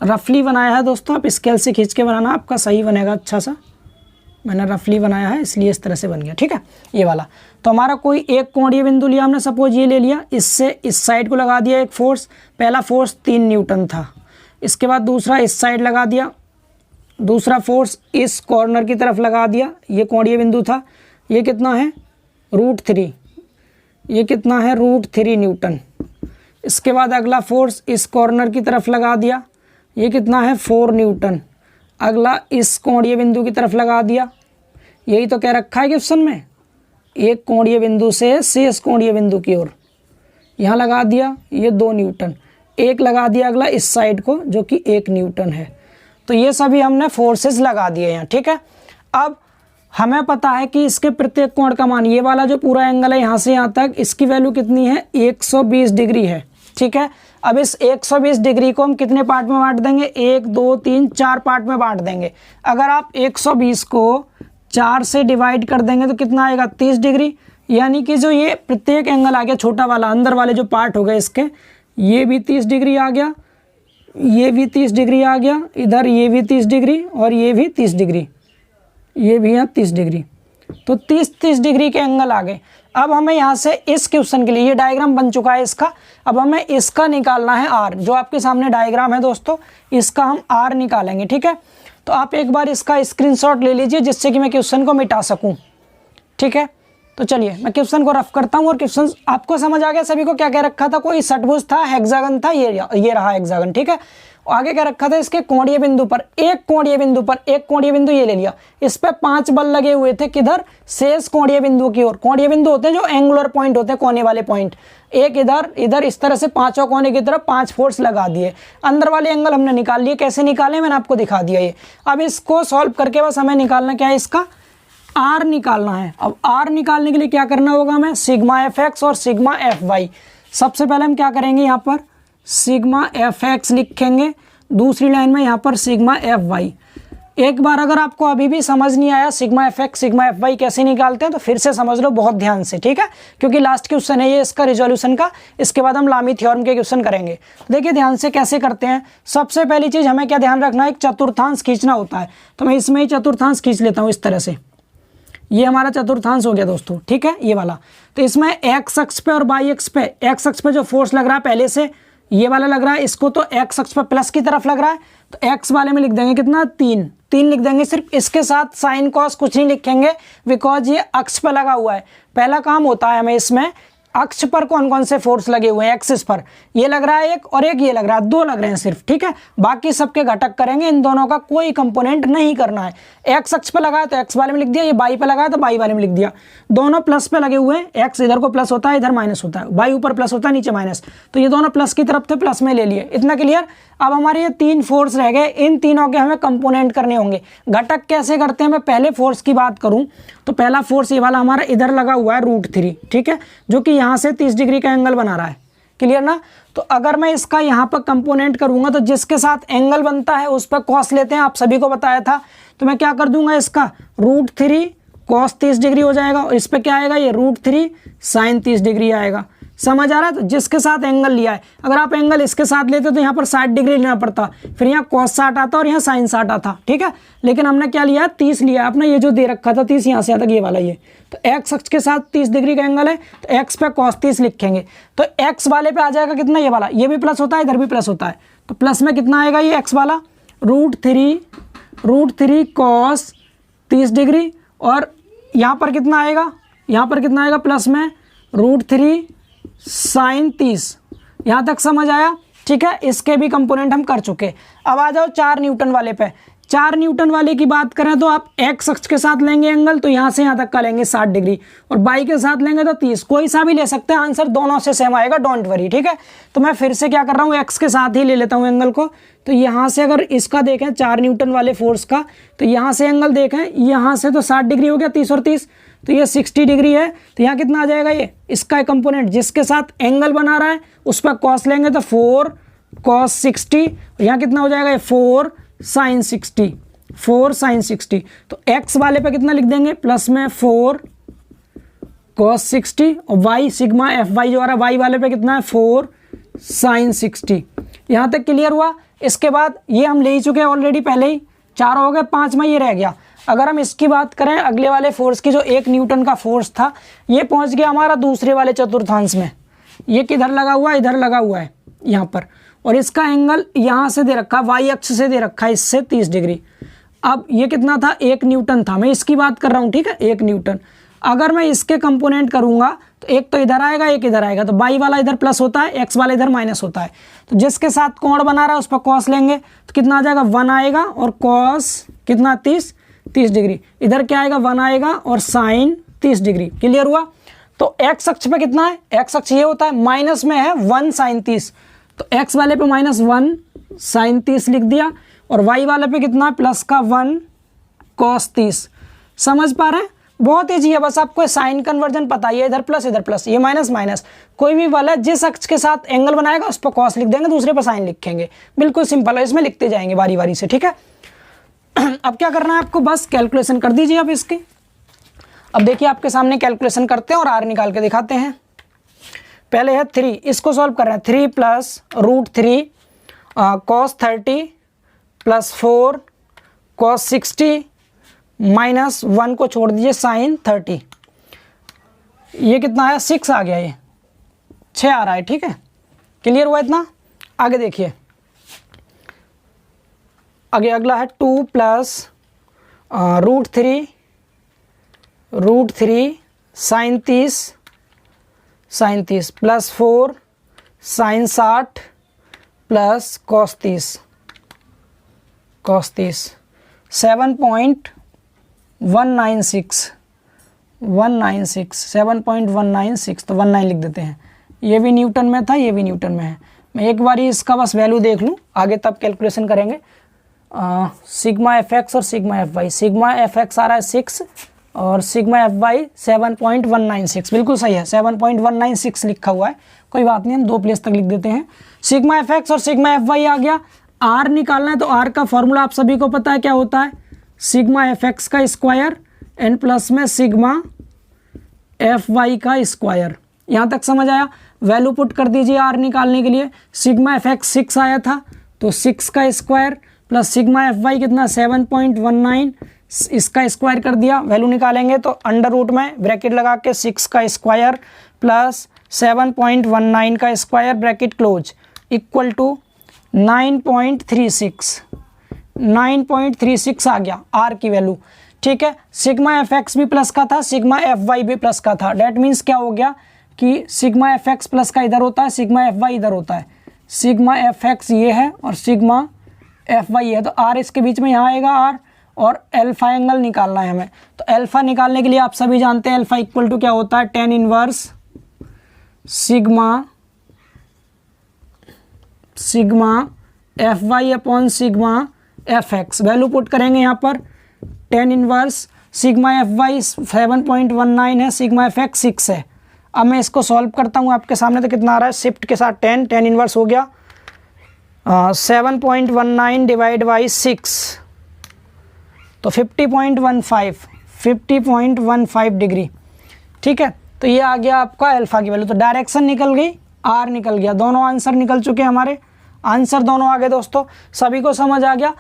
रफली बनाया है दोस्तों। आप स्केल से खींच के बनाना, आपका सही बनेगा अच्छा सा। मैंने रफली बनाया है इसलिए इस तरह से बन गया। ठीक है, ये वाला। तो हमारा कोई एक कोणीय बिंदु लिया हमने, सपोज ये ले लिया, इससे इस साइड को लगा दिया एक फोर्स। पहला फोर्स 3 न्यूटन था। इसके बाद दूसरा इस साइड लगा दिया, दूसरा फोर्स इस कॉर्नर की तरफ लगा दिया। ये कोणीय बिंदु था। ये कितना है, √3। ये कितना है, √3 न्यूटन। इसके बाद अगला फोर्स इस कॉर्नर की तरफ लगा दिया। ये कितना है, 4 न्यूटन। अगला इस कोणीय बिंदु की तरफ लगा दिया। यही तो कह रखा है क्वेश्चन में, एक कोणीय बिंदु से शेष कोणीय बिंदु की ओर यहाँ लगा दिया, ये 2 न्यूटन। एक लगा दिया अगला इस साइड को, जो कि 1 न्यूटन है। तो ये सभी हमने फोर्सेस लगा दिए यहाँ। ठीक है, अब हमें पता है कि इसके प्रत्येक कोण का मान, ये वाला जो पूरा एंगल है यहाँ से यहाँ तक, इसकी वैल्यू कितनी है, 120 डिग्री है। ठीक है, अब इस 120 डिग्री को हम कितने पार्ट में बांट देंगे, 1 2 3 4 पार्ट में बांट देंगे। अगर आप 120 को 4 से डिवाइड कर देंगे तो कितना आएगा, 30 डिग्री। यानी कि जो ये प्रत्येक एंगल आ गया, छोटा वाला अंदर वाले जो पार्ट हो गए इसके, ये भी 30 डिग्री आ गया, ये भी 30 डिग्री आ गया, इधर ये भी 30 डिग्री और ये भी 30 डिग्री, ये भी यहाँ 30 डिग्री। तो 30 डिग्री के एंगल आ गए। अब हमें यहाँ से इस क्वेश्चन के लिए, ये डायग्राम बन चुका है इसका, अब हमें इसका निकालना है आर। जो आपके सामने डायग्राम है दोस्तों, इसका हम आर निकालेंगे। ठीक है, तो आप एक बार इसका स्क्रीनशॉट ले लीजिए जिससे कि मैं क्वेश्चन को मिटा सकूं। ठीक है, तो चलिए मैं क्वेश्चन को रफ करता हूं। और क्वेश्चन आपको समझ आ गया सभी को, क्या कह रखा था, कोई षटभुज था, हेक्सागन था, ये रहा हेक्सागन। ठीक है, आगे क्या रखा था, इसके कोणीय बिंदु पर, एक कोणीय बिंदु ये ले लिया, इस पे 5 बल लगे हुए थे, किधर, शेष कोणीय बिंदु की ओर। कोणीय बिंदु होते हैं जो एंगुलर पॉइंट होते हैं, कोने वाले पॉइंट। एक इधर इस तरह से 5 कोने की तरफ 5 फोर्स लगा दिए। अंदर वाले एंगल हमने निकाल लिए। कैसे निकाले मैंने आपको दिखा दिया ये। अब इसको सॉल्व करके बस हमें निकालना क्या है, इसका आर निकालना है। अब आर निकालने के लिए क्या करना होगा हमें, सिग्मा fx और सिग्मा fy। सबसे पहले हम क्या करेंगे, यहाँ पर सिग्मा fx लिखेंगे, दूसरी लाइन में यहाँ पर सिग्मा fy। एक बार अगर आपको अभी भी समझ नहीं आया सिग्मा fx सिग्मा fy कैसे निकालते हैं, तो फिर से समझ लो बहुत ध्यान से। ठीक है, क्योंकि लास्ट क्वेश्चन है ये इसका रिजोल्यूशन का। इसके बाद हम लामी थ्योरम के क्वेश्चन करेंगे। देखिए ध्यान से कैसे करते हैं। सबसे पहली चीज़ हमें क्या ध्यान रखना है, एक चतुर्थांश खींचना होता है। तो मैं इसमें ही चतुर्थांश खींच लेता हूँ इस तरह से। ये हमारा चतुर्थांश हो गया दोस्तों, ठीक है, ये वाला। तो इसमें एक्स अक्ष पे और वाई अक्ष पे, एक्स अक्ष पे जो फोर्स लग रहा है पहले से ये वाला लग रहा है, इसको तो एक्स अक्ष पे प्लस की तरफ लग रहा है, तो एक्स वाले में लिख देंगे कितना 3 लिख देंगे सिर्फ। इसके साथ साइन कॉस कुछ नहीं लिखेंगे बिकॉज ये अक्ष पर लगा हुआ है। पहला काम होता है हमें इसमें अक्ष पर कौन कौन से फोर्स लगे हुए हैं, एक्सिस पर ये लग रहा है एक और एक ये लग रहा है, 2 लग रहे हैं सिर्फ, ठीक है। बाकी सबके घटक करेंगे, इन दोनों का कोई कंपोनेंट नहीं करना है। एक्स अक्ष पे लगा है तो एक्स वाले में लिख दिया, ये वाई पे लगा है तो वाई वाले में लिख दिया। दोनों प्लस पे लगे हुए हैं, एक्स इधर को प्लस होता है इधर माइनस होता है, वाई ऊपर प्लस होता है नीचे माइनस, तो ये दोनों प्लस की तरफ थे प्लस में ले लिए, इतना क्लियर। अब हमारे ये 3 फोर्स रह गए, इन तीनों के हमें कंपोनेंट करने होंगे। घटक कैसे करते हैं, मैं पहले फोर्स की बात करूं तो पहला फोर्स ये वाला हमारा इधर लगा हुआ है √3, ठीक है, जो कि यहाँ से 30 डिग्री का एंगल बना रहा है, क्लियर ना। तो अगर मैं इसका यहाँ पर कंपोनेंट करूंगा तो जिसके साथ एंगल बनता है उस पर कॉस लेते हैं, आप सभी को बताया था। तो मैं क्या कर दूंगा, इसका √3 कॉस 30 डिग्री हो जाएगा और इस पर क्या आएगा, ये √3 साइन 30 डिग्री आएगा। समझ आ रहा है। तो जिसके साथ एंगल लिया है, अगर आप एंगल इसके साथ लेते तो यहाँ पर 60 डिग्री लेना पड़ता, फिर यहाँ cos 60 आता और यहाँ sin 60 आता, ठीक है। लेकिन हमने क्या लिया, 30 लिया अपना, ये जो दे रखा था 30 यहाँ से आता ये वाला, ये तो x अक्ष के साथ 30 डिग्री का एंगल है तो x पे cos 30 लिखेंगे। तो x वाले पे आ जाएगा कितना, ये वाला, ये भी प्लस होता है इधर भी प्लस होता है, तो प्लस में कितना आएगा ये x वाला √3 cos 30 डिग्री, और यहाँ पर कितना आएगा, यहाँ पर कितना आएगा प्लस में √3 sin 30। यहाँ तक समझ आया, ठीक है। इसके भी कंपोनेंट हम कर चुके। अब आ जाओ 4 न्यूटन वाले पे। 4 न्यूटन वाले की बात करें तो आप एक्स अक्ष के साथ लेंगे एंगल तो यहाँ से यहाँ तक का लेंगे 60 डिग्री, और वाई के साथ लेंगे तो 30, कोई सा भी ले सकते हैं, आंसर दोनों से सेम आएगा, डोंट वरी, ठीक है। तो मैं फिर से क्या कर रहा हूँ, एक्स के साथ ही ले लेता हूँ एंगल को। तो यहाँ से अगर इसका देखें 4 न्यूटन वाले फोर्स का, तो यहाँ से एंगल देखें, यहाँ से तो 60 डिग्री हो गया, 30 और 30 तो ये 60 डिग्री है। तो यहाँ कितना आ जाएगा, ये इसका कंपोनेंट जिसके साथ एंगल बना रहा है उस पर कॉस लेंगे तो 4 cos 60, यहाँ कितना हो जाएगा, ये 4 sin 60। तो x वाले पे कितना लिख देंगे, प्लस में 4 cos 60, और y सिग्मा fy जो आ रहा है y वाले पे कितना है 4 sin 60। यहाँ तक क्लियर हुआ। इसके बाद ये हम ले ही चुके हैं ऑलरेडी, पहले ही 4 हो गए, 5वां ये रह गया। अगर हम इसकी बात करें अगले वाले फोर्स की, जो 1 न्यूटन का फोर्स था, ये पहुंच गया हमारा दूसरे वाले चतुर्थांश में। ये किधर लगा हुआ है, इधर लगा हुआ है यहाँ पर, और इसका एंगल यहाँ से दे रखा, वाई अक्ष से दे रखा है इससे 30 डिग्री। अब ये कितना था, 1 न्यूटन था, मैं इसकी बात कर रहा हूँ, ठीक है, 1 न्यूटन। अगर मैं इसके कंपोनेंट करूंगा तो एक तो इधर आएगा एक इधर आएगा, तो वाई वाला इधर प्लस होता है, एक्स वाला इधर माइनस होता है। तो जिसके साथ कोण बना रहा है उस पर कॉस लेंगे तो कितना आ जाएगा, 1 आएगा, और कॉस कितना 30 डिग्री, इधर क्या आएगा 1 आएगा, और साइन 30 डिग्री। क्लियर हुआ। तो एक्स अक्ष पे कितना है, एक्स अक्ष ये होता है, माइनस में है 1 sin 30, तो एक्स वाले पे -1 sin 30 लिख दिया, और वाई वाले पे कितना प्लस का 1 cos 30। समझ पा रहे हैं, बहुत ईजी है, बस आपको साइन कन्वर्जन पता ही है, इधर प्लस ये माइनस माइनस, कोई भी वाला जिस अक्ष के साथ एंगल बनाएगा उस पर कॉस लिख देंगे, दूसरे पर साइन लिखेंगे, बिल्कुल सिंपल है, इसमें लिखते जाएंगे बारी बारी से, ठीक है। अब क्या करना है आपको, बस कैलकुलेशन कर दीजिए अब इसकी। अब देखिए आपके सामने कैलकुलेशन करते हैं और आर निकाल के दिखाते हैं। पहले है 3, इसको सॉल्व कर रहे हैं, 3 + √3 cos 30 + 4 cos 60 -1 को छोड़ दीजिए sin 30, ये कितना आया 6 आ गया, ये 6 आ रहा है, ठीक है। क्लियर हुआ इतना। आगे देखिए, आगे अगला है 2 + √3 sin 30 + 4 sin 60 + cos 30 7.196 7.196, तो 19 लिख देते हैं। ये भी न्यूटन में था, ये भी न्यूटन में है। मैं एक बार इसका बस वैल्यू देख लूँ, आगे तब कैलकुलेशन करेंगे। सिग्मा fx और सिग्मा fy, सिग्मा fx आ रहा है 6 और सिग्मा fy 7.196, बिल्कुल सही है, 7.196 लिखा हुआ है, कोई बात नहीं, हम 2 प्लेस तक लिख देते हैं। सिग्मा fx और सिग्मा fy आ गया। r निकालना है तो r का फॉर्मूला आप सभी को पता है क्या होता है, सिग्मा fx का स्क्वायर एन प्लस में सिग्मा fy का स्क्वायर। यहाँ तक समझ आया। वैल्यू पुट कर दीजिए r निकालने के लिए, सिग्मा fx 6 आया था तो 6 का स्क्वायर प्लस सिग्मा fy कितना 7.19 इसका स्क्वायर कर दिया, वैल्यू निकालेंगे तो अंडर रूट में ब्रैकेट लगा के 6 का स्क्वायर प्लस 7.19 का square bracket close equal to 9.36 आ गया आर की वैल्यू। ठीक है, सिग्मा एफ एक्स भी प्लस का था, सिग्मा एफ वाई भी प्लस का था। डेट मीन्स क्या हो गया कि सिग्मा एफ एक्स प्लस का इधर होता है, सिग्मा एफ वाई इधर होता है। सिग्मा एफ एक्स ये है और सिग्मा एफ वाई है, तो आर इसके बीच में यहाँ आएगा आर, और एल्फा एंगल निकालना है हमें। तो एल्फा निकालने के लिए आप सभी जानते हैं एल्फा इक्वल टू क्या होता है, tan inverse sigma F Y upon sigma F X. Value put करेंगे यहाँ पर, tan inverse sigma F Y 7.19 है, सिग्मा एफ एक्स 6 है। अब मैं इसको सॉल्व करता हूँ आपके सामने, तो कितना आ रहा है, शिफ्ट के साथ tan इनवर्स हो गया 7.19 डिवाइड बाई 6, तो 50.15 डिग्री। ठीक है, तो ये आ गया आपका अल्फा की वैल्यू। तो डायरेक्शन निकल गई, आर निकल गया, दोनों आंसर निकल चुके हैं हमारे, आंसर दोनों आ गए दोस्तों। सभी को समझ आ गया।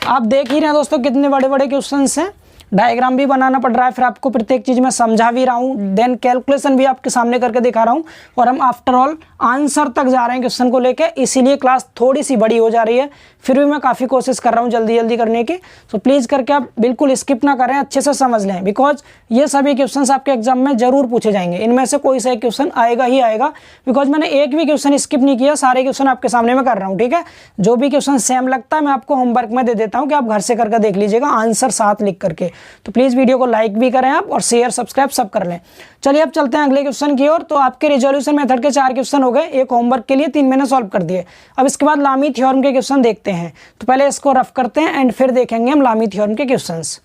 आप देख ही रहे हैं दोस्तों कितने बड़े बड़े क्वेश्चंस हैं, डायग्राम भी बनाना पड़ रहा है, फिर आपको प्रत्येक चीज़ में समझा भी रहा हूँ, देन कैलकुलेशन भी आपके सामने करके दिखा रहा हूँ, और हम आफ्टर ऑल आंसर तक जा रहे हैं क्वेश्चन को लेके, इसीलिए क्लास थोड़ी सी बड़ी हो जा रही है। फिर भी मैं काफ़ी कोशिश कर रहा हूँ जल्दी जल्दी करने की, तो प्लीज़ करके आप बिल्कुल स्किप ना करें, अच्छे से समझ लें, बिकॉज ये सभी क्वेश्चन आपके एग्जाम में जरूर पूछे जाएंगे, इनमें से कोई सा एक क्वेश्चन आएगा ही आएगा, बिकॉज मैंने एक भी क्वेश्चन स्किप नहीं किया, सारे क्वेश्चन आपके सामने में कर रहा हूँ। ठीक है, जो भी क्वेश्चन सेम लगता है मैं आपको होमवर्क में दे देता हूँ कि आप घर से करके देख लीजिएगा, आंसर साथ लिख करके। तो प्लीज़ वीडियो को लाइक भी करें आप, और शेयर सब्सक्राइब सब कर लें। चलिए अब चलते हैं अगले क्वेश्चन की ओर। तो आपके रिजोल्यूशन मेथड के 4 क्वेश्चन हो गए, एक होमवर्क के लिए 3 मैंने सॉल्व कर दिए। अब इसके बाद लामी थ्योरम के क्वेश्चन देखते हैं, तो पहले इसको रफ करते हैं एंड फिर देखेंगे हम लामी थ्योरम के क्वेश्चंस।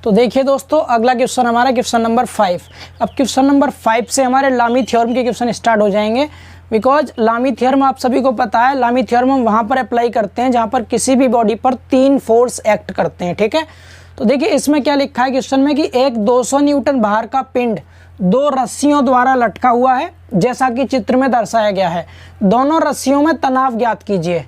तो देखिए दोस्तों, अगला क्वेश्चन हमारा क्वेश्चन नंबर 5। अब क्वेश्चन नंबर 5 से हमारे लामी थ्योरम के क्वेश्चन स्टार्ट हो जाएंगे, बिकॉज लामी थ्योरम आप सभी को पता है, लामी थ्योरम हम वहाँ पर अप्लाई करते हैं जहाँ पर किसी भी बॉडी पर 3 फोर्स एक्ट करते हैं। ठीक है, तो देखिए इसमें क्या लिखा है क्वेश्चन में कि एक 200 न्यूटन भार का पिंड 2 रस्सियों द्वारा लटका हुआ है, जैसा कि चित्र में दर्शाया गया है। दोनों रस्सियों में तनाव ज्ञात कीजिए।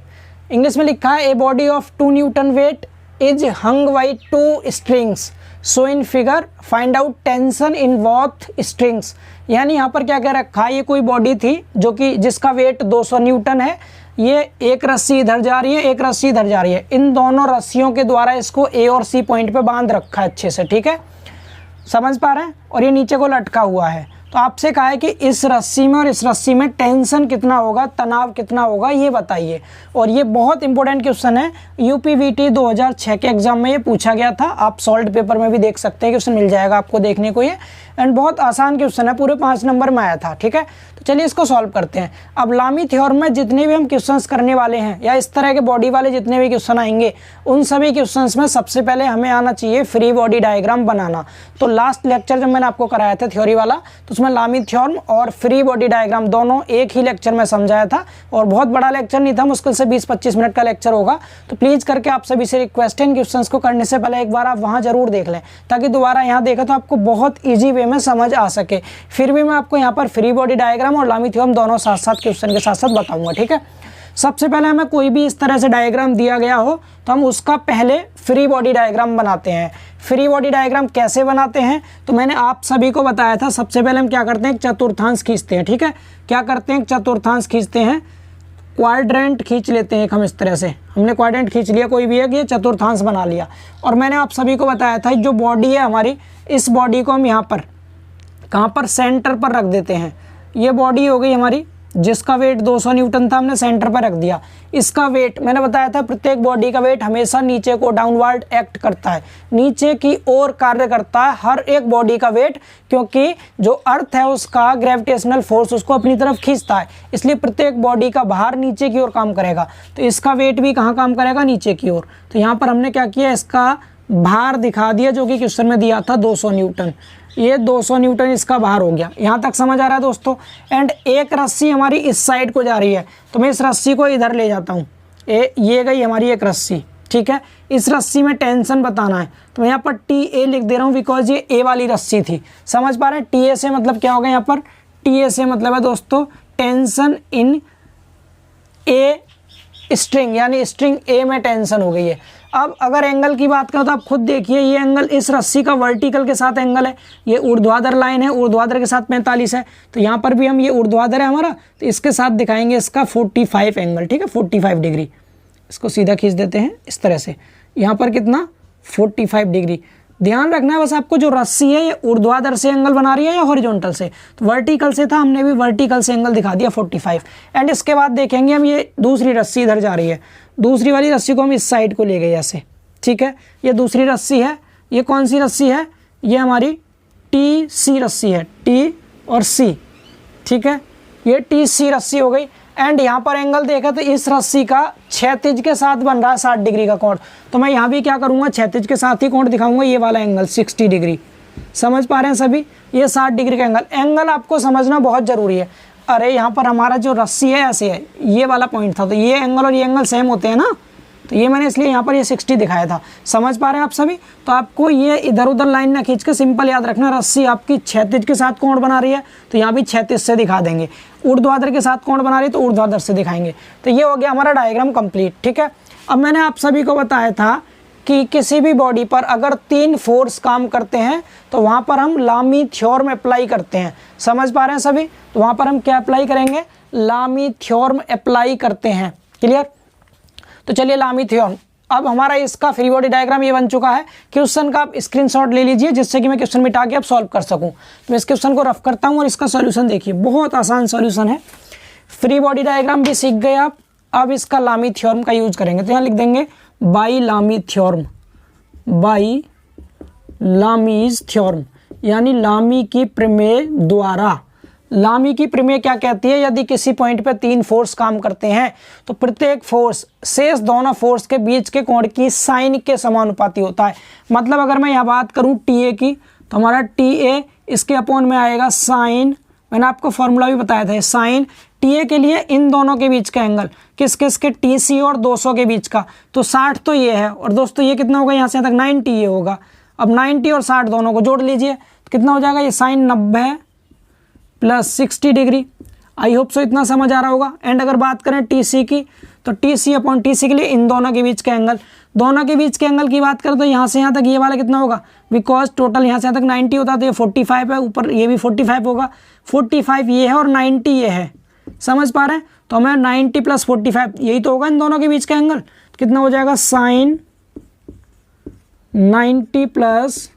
इंग्लिश में लिखा है a body of 2 Newton wait is hung by 2 strings, so in figure find out tension in both strings. यानी यहाँ पर क्या कह रखा है, ये कोई बॉडी थी जो कि जिसका वेट 200 न्यूटन है, ये एक रस्सी इधर जा रही है, एक रस्सी इधर जा रही है, इन दोनों रस्सियों के द्वारा इसको ए और सी पॉइंट पे बांध रखा है अच्छे से। ठीक है, समझ पा रहे हैं, और ये नीचे को लटका हुआ है। तो आपसे कहा है कि इस रस्सी में और इस रस्सी में टेंशन कितना होगा, तनाव कितना होगा, ये बताइए। और ये बहुत इंपॉर्टेंट क्वेश्चन है, यूपीवीटी 2006 के एग्जाम में ये पूछा गया था, आप सॉल्व पेपर में भी देख सकते हैं, क्वेश्चन मिल जाएगा आपको देखने को ये, एंड बहुत आसान क्वेश्चन है, पूरे 5 नंबर में आया था। ठीक है, तो चलिए इसको सॉल्व करते हैं। अब लामी थ्योरम में जितने भी हम क्वेश्चंस करने वाले हैं, या इस तरह के बॉडी वाले जितने भी क्वेश्चन आएंगे, उन सभी क्वेश्चंस में सबसे पहले हमें आना चाहिए फ्री बॉडी डायग्राम बनाना। तो लास्ट लेक्चर जब मैंने आपको कराया था थ्योरी वाला, तो उसमें लामी थ्योरम और फ्री बॉडी डायग्राम दोनों एक ही लेक्चर में समझाया था, और बहुत बड़ा लेक्चर नहीं था, मुश्किल से 20-25 मिनट का लेक्चर होगा। तो प्लीज़ करके आप सभी से रिक्वेस्ट है, इन क्वेश्चंस को करने से पहले एक बार आप वहाँ जरूर देख लें, ताकि दोबारा यहाँ देखें तो आपको बहुत ईजी वे में समझ आ सके। फिर भी मैं आपको यहाँ पर फ्री बॉडी डायग्राम और लामी थ्योरम दोनों साथ साथ क्वेश्चन के साथ साथ बताऊंगा। ठीक है, सबसे पहले हमें कोई भी इस तरह से डायग्राम दिया गया हो तो हम उसका पहले फ्री बॉडी डायग्राम बनाते हैं। फ्री बॉडी डायग्राम कैसे बनाते हैं तो मैंने आप सभी को बताया था। सबसे पहले हम क्या करते हैं, एक चतुर्थांश खींचते हैं। ठीक है, क्या करते हैं, एक चतुर्थांश खींचते हैं, क्वाड्रेंट खींच लेते हैं एक हम इस तरह से। हमने क्वाड्रेंट खींच लिया कोई भी एक, ये चतुर्थांश बना लिया। और मैंने आप सभी को बताया था जो बॉडी है हमारी, इस बॉडी को हम यहाँ पर कहाँ पर, सेंटर पर रख देते हैं। ये बॉडी हो गई हमारी, जिसका वेट 200 न्यूटन था, हमने सेंटर पर रख दिया। इसका वेट मैंने बताया था, प्रत्येक बॉडी का वेट हमेशा नीचे को डाउनवर्ड एक्ट करता है, नीचे की ओर कार्य करता है हर एक बॉडी का वेट, क्योंकि जो अर्थ है उसका ग्रेविटेशनल फोर्स उसको अपनी तरफ खींचता है, इसलिए प्रत्येक बॉडी का भार नीचे की ओर काम करेगा। तो इसका वेट भी कहाँ काम करेगा, नीचे की ओर। तो यहाँ पर हमने क्या किया, इसका भार दिखा दिया, जो कि क्वेश्चन में दिया था 200 न्यूटन। ये 200 न्यूटन इसका भार हो गया। यहाँ तक समझ आ रहा है दोस्तों। एंड एक रस्सी हमारी इस साइड को जा रही है, तो मैं इस रस्सी को इधर ले जाता हूँ। ये गई हमारी एक रस्सी। ठीक है, इस रस्सी में टेंशन बताना है, तो मैं यहाँ पर टी ए लिख दे रहा हूँ, बिकॉज ये ए वाली रस्सी थी। समझ पा रहे हैं, टी ए से मतलब क्या होगा, यहाँ पर टी ए से मतलब है दोस्तों टेंशन इन ए स्ट्रिंग, यानी स्ट्रिंग ए में टेंशन हो गई है। अब अगर एंगल की बात करें तो आप खुद देखिए, ये एंगल इस रस्सी का वर्टिकल के साथ एंगल है, ये ऊर्ध्वाधर लाइन है, ऊर्ध्वाधर के साथ 45 है, तो यहाँ पर भी हम, ये ऊर्ध्वाधर है हमारा, तो इसके साथ दिखाएंगे इसका 45 एंगल, ठीक है, 45 डिग्री। इसको सीधा खींच देते हैं इस तरह से, यहाँ पर कितना 45 डिग्री। ध्यान रखना है बस आपको, जो रस्सी है ये ऊर्ध्वाधर से एंगल बना रही है या हॉरिजॉन्टल से, तो वर्टिकल से था, हमने भी वर्टिकल से एंगल दिखा दिया 45। एंड इसके बाद देखेंगे हम, ये दूसरी रस्सी इधर जा रही है, दूसरी वाली रस्सी को हम इस साइड को ले गए ऐसे, ठीक है, ये दूसरी रस्सी है, ये कौन सी रस्सी है, ये हमारी TC रस्सी है, T और C, ठीक है, ये TC रस्सी हो गई। एंड यहाँ पर एंगल देखा तो इस रस्सी का क्षैतिज के साथ बन रहा है 60 डिग्री का कोण, तो मैं यहाँ भी क्या करूँगा, क्षैतिज के साथ ही कोण दिखाऊंगा, ये वाला एंगल 60 डिग्री। समझ पा रहे हैं सभी, ये 60 डिग्री का एंगल, एंगल आपको समझना बहुत ज़रूरी है। अरे यहाँ पर हमारा जो रस्सी है ऐसे है, ये वाला पॉइंट था, तो ये एंगल और ये एंगल सेम होते हैं ना, तो ये मैंने इसलिए यहाँ पर ये 60 दिखाया था। समझ पा रहे हैं आप सभी, तो आपको ये इधर उधर लाइन ना खींच के सिंपल याद रखना, रस्सी आपकी क्षैतिज के साथ कोण बना रही है तो यहाँ भी क्षैतिज से दिखा देंगे, ऊर्ध्वाधर के साथ कोण बना रही है तो ऊर्ध्वाधर से दिखाएंगे। तो ये हो गया हमारा डायग्राम कंप्लीट, ठीक है। अब मैंने आप सभी को बताया था कि किसी भी बॉडी पर अगर 3 फोर्स काम करते हैं तो वहाँ पर हम लामी थ्योरम अप्लाई करते हैं। समझ पा रहे हैं सभी, तो वहाँ पर हम क्या अप्लाई करेंगे, लामी थ्योरम अप्लाई करते हैं। क्लियर, तो चलिए लामी थ्योरम, अब हमारा इसका फ्री बॉडी डायग्राम ये बन चुका है। क्वेश्चन का आप स्क्रीनशॉट ले लीजिए जिससे कि मैं क्वेश्चन मिटा के अब सॉल्व कर सकूं। तो मैं इस क्वेश्चन को रफ करता हूं और इसका सॉल्यूशन देखिए, बहुत आसान सॉल्यूशन है। फ्री बॉडी डायग्राम भी सीख गए आप, अब इसका लामी थ्योरम का यूज करेंगे। तो यहाँ लिख देंगे बाई लामी थ्योरम, बाई लामीज थ्योरम, यानी लामी की प्रमेय द्वारा। लामी की प्रमेय क्या कहती है, यदि किसी पॉइंट पे 3 फोर्स काम करते हैं तो प्रत्येक फोर्स शेष दोनों फोर्स के बीच के कोण की साइन के समानुपाती होता है। मतलब अगर मैं यहाँ बात करूँ TA की, तो हमारा TA इसके अपोन में आएगा साइन, मैंने आपको फॉर्मूला भी बताया था, साइन TA के लिए इन दोनों के बीच का एंगल, किस किस के, TC और 200 के बीच का, तो 60 तो ये है, और दोस्तों ये कितना होगा, यहाँ से यहाँ तक 90 ये होगा। अब 90 और 60 दोनों को जोड़ लीजिए तो कितना हो जाएगा, ये sine 90 plus 60 degree. I hope so इतना समझ आ रहा होगा। एंड अगर बात करें TC की, तो TC अपॉन TC के लिए इन दोनों के बीच का एंगल, दोनों के बीच के एंगल की बात करें तो यहाँ से यहाँ तक ये वाला कितना होगा, बिकॉज टोटल यहाँ से यहाँ तक 90 होता है तो ये 45 है, ऊपर ये भी 45 होगा, 45 ये है और 90 ये है। समझ पा रहे हैं, तो हमें 90 प्लस 45 यही तो होगा इन दोनों के बीच का एंगल, कितना हो जाएगा, साइन 90 प्लस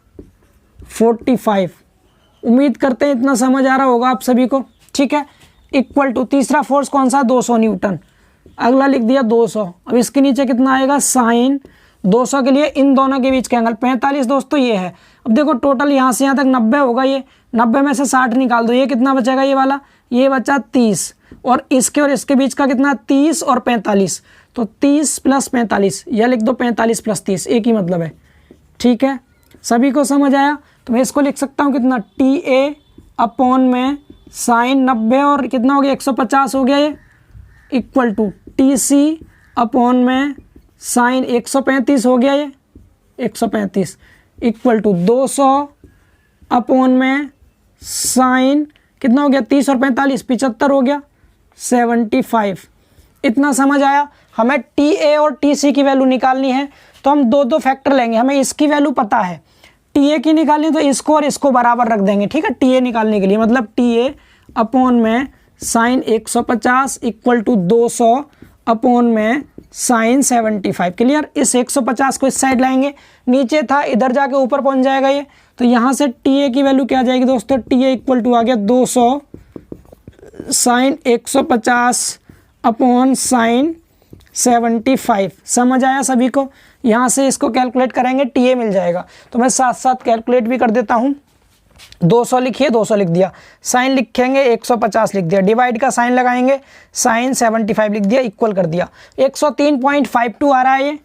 45। उम्मीद करते हैं इतना समझ आ रहा होगा आप सभी को, ठीक है। इक्वल टू तीसरा फोर्स कौन सा, 200 न्यूटन, अगला लिख दिया 200। अब इसके नीचे कितना आएगा, साइन 200 के लिए इन दोनों के बीच का एंगल 45 दोस्तों ये है। अब देखो टोटल यहाँ से यहाँ तक 90 होगा, ये 90 में से 60 निकाल दो, ये कितना बचेगा, ये वाला, ये बचा 30, और इसके बीच का कितना, 30 और 45, तो 30 प्लस 45, या लिख दो 45 प्लस 30, एक ही मतलब है, ठीक है। सभी को समझ आया, तो मैं इसको लिख सकता हूँ कितना, TA अपॉन में साइन 90 और कितना हो गया, 150 हो गया ये, इक्वल टू TC अपॉन में साइन 135 हो गया ये, 135 इक्वल टू 200 अपॉन में साइन कितना हो गया, 30 और 45 75 हो गया, 75। इतना समझ आया। हमें TA और TC की वैल्यू निकालनी है तो हम दो फैक्टर लेंगे, हमें इसकी वैल्यू पता है, TA की निकालनी तो इसको और इसको बराबर रख देंगे, ठीक है। TA निकालने के लिए मतलब TA अपॉन में साइन 150 इक्वल टू 200 अपॉन में साइन 75। क्लियर, इस 150 को इस साइड लाएंगे, नीचे था इधर जाके ऊपर पहुंच जाएगा ये, तो यहाँ से TA की वैल्यू क्या आ जाएगी दोस्तों, TA इक्वल टू आ गया 200 साइन 150 अपॉन साइन 75। समझ आया सभी को, यहाँ से इसको कैलकुलेट करेंगे TA मिल जाएगा। तो मैं साथ साथ कैलकुलेट भी कर देता हूँ, 200 लिखिए, 200 लिख दिया, साइन लिखेंगे 150 लिख दिया, डिवाइड का साइन लगाएंगे, साइन 75 लिख दिया, इक्वल कर दिया, 103.52 आ रहा है ये,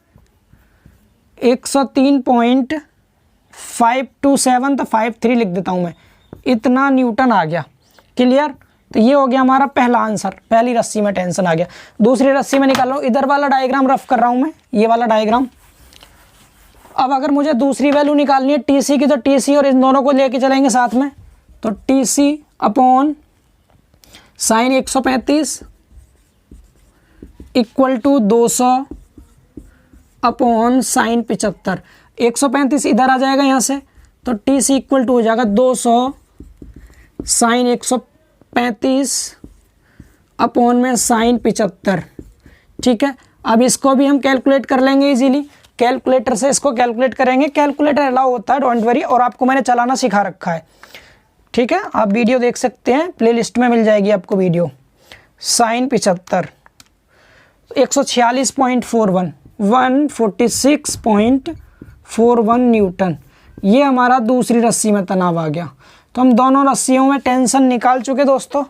103.527, तो 53 लिख देता हूँ मैं, इतना न्यूटन आ गया। क्लियर, तो ये हो गया हमारा पहला आंसर, पहली रस्सी में टेंशन आ गया। दूसरी रस्सी में निकाल रहा हूँ, इधर वाला डायग्राम रफ कर रहा हूँ मैं, ये वाला डायग्राम। अब अगर मुझे दूसरी वैल्यू निकालनी है TC की, तो TC और इन दोनों को लेके चलेंगे साथ में, तो TC upon sine 135 equal to 200 upon sine 75। 135 इधर आ जाएगा यहाँ से, तो टी सी इक्वल टू हो जाएगा 200 साइन 135 अपॉन में साइन 75। ठीक है, अब इसको भी हम कैलकुलेट कर लेंगे इजीली, कैलकुलेटर से इसको कैलकुलेट करेंगे। कैलकुलेटर अलाउ होता है, डोंट वरी, और आपको मैंने चलाना सिखा रखा है। ठीक है, आप वीडियो देख सकते हैं, प्लेलिस्ट में मिल जाएगी आपको वीडियो। साइन 75 146.41 146.41 न्यूटन, ये हमारा दूसरी रस्सी में तनाव आ गया। तो हम दोनों रस्सियों में टेंशन निकाल चुके दोस्तों।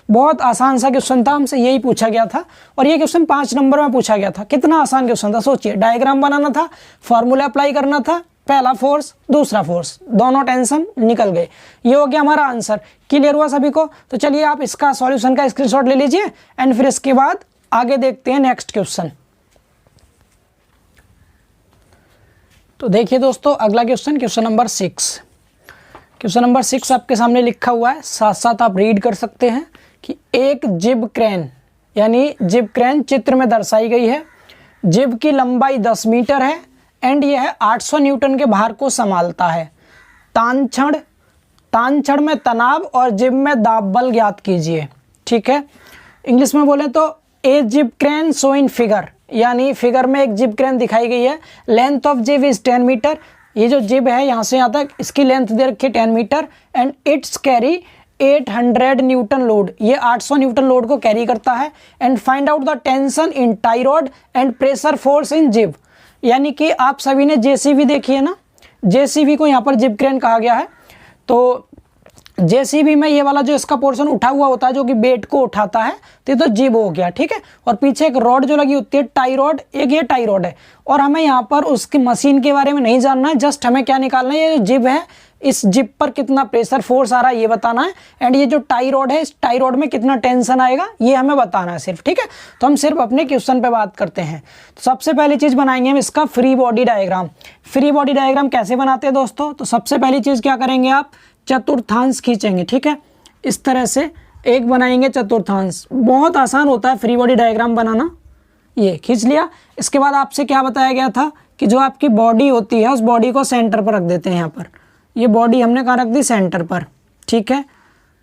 बहुत आसान सा क्वेश्चन था, हमसे यही पूछा गया था, और ये क्वेश्चन 5 नंबर में पूछा गया था। कितना आसान क्वेश्चन था सोचिए, डायग्राम बनाना था, फॉर्मूला अप्लाई करना था, पहला फोर्स दूसरा फोर्स, दोनों टेंशन निकल गए। ये हो गया हमारा आंसर। क्लियर हुआ सभी को? तो चलिए आप इसका सॉल्यूशन का स्क्रीनशॉट ले लीजिए एंड फिर इसके बाद आगे देखते हैं नेक्स्ट क्वेश्चन। तो देखिए दोस्तों, अगला question, question number 6। Question number 6 आपके सामने लिखा हुआ है, साथ साथ आप रीड कर सकते हैं कि एक जिब क्रेन, यानी जिब क्रेन चित्र में दर्शाई गई है। जिब की लंबाई 10 मीटर है एंड यह 800 न्यूटन के भार को संभालता है। तानछड़ में तनाव और जिब में दाब बल ज्ञात कीजिए। ठीक है, इंग्लिश में बोले तो ए जिब क्रेन शो इन फिगर, यानी फिगर में एक जिब क्रेन दिखाई गई है। लेंथ ऑफ जिब इज 10 मीटर, ये जो जिब है यहाँ से यहाँ तक, इसकी लेंथ दे रखी है 10 metre and it's carry 800 newton load, ये 800 न्यूटन लोड को कैरी करता है। And find out the tension in tie rod and pressure force in jib, यानी कि आप सभी ने जेसीबी देखी है ना, जेसीबी को यहाँ पर जिब क्रेन कहा गया है। तो जेसीबी में ये वाला जो इसका पोर्शन उठा हुआ होता है, जो कि वेट को उठाता है, तो ये तो जिब हो गया। ठीक है, और पीछे एक रॉड जो लगी होती है टाई रॉड, एक ये टाई रॉड है। और हमें यहाँ पर उसकी मशीन के बारे में नहीं जानना है, जस्ट हमें क्या निकालना है, ये जो जिब है इस जिब पर कितना प्रेशर फोर्स आ रहा है ये बताना है। एंड ये जो टाई रॉड है, इस टाई रॉड में कितना टेंशन आएगा ये हमें बताना है सिर्फ। ठीक है, तो हम सिर्फ अपने क्वेश्चन पे बात करते हैं। तो सबसे पहली चीज़ बनाएंगे हम इसका free body diagram. Free body diagram कैसे बनाते हैं दोस्तों? तो सबसे पहली चीज़ क्या करेंगे, आप चतुर्थांश खींचेंगे। ठीक है, इस तरह से एक बनाएंगे चतुर्थांश, बहुत आसान होता है फ्री बॉडी डायग्राम बनाना। ये खींच लिया। इसके बाद आपसे क्या बताया गया था कि जो आपकी बॉडी होती है उस बॉडी को सेंटर पर रख देते हैं। यहाँ पर ये बॉडी हमने कहाँ रख दी, सेंटर पर। ठीक है,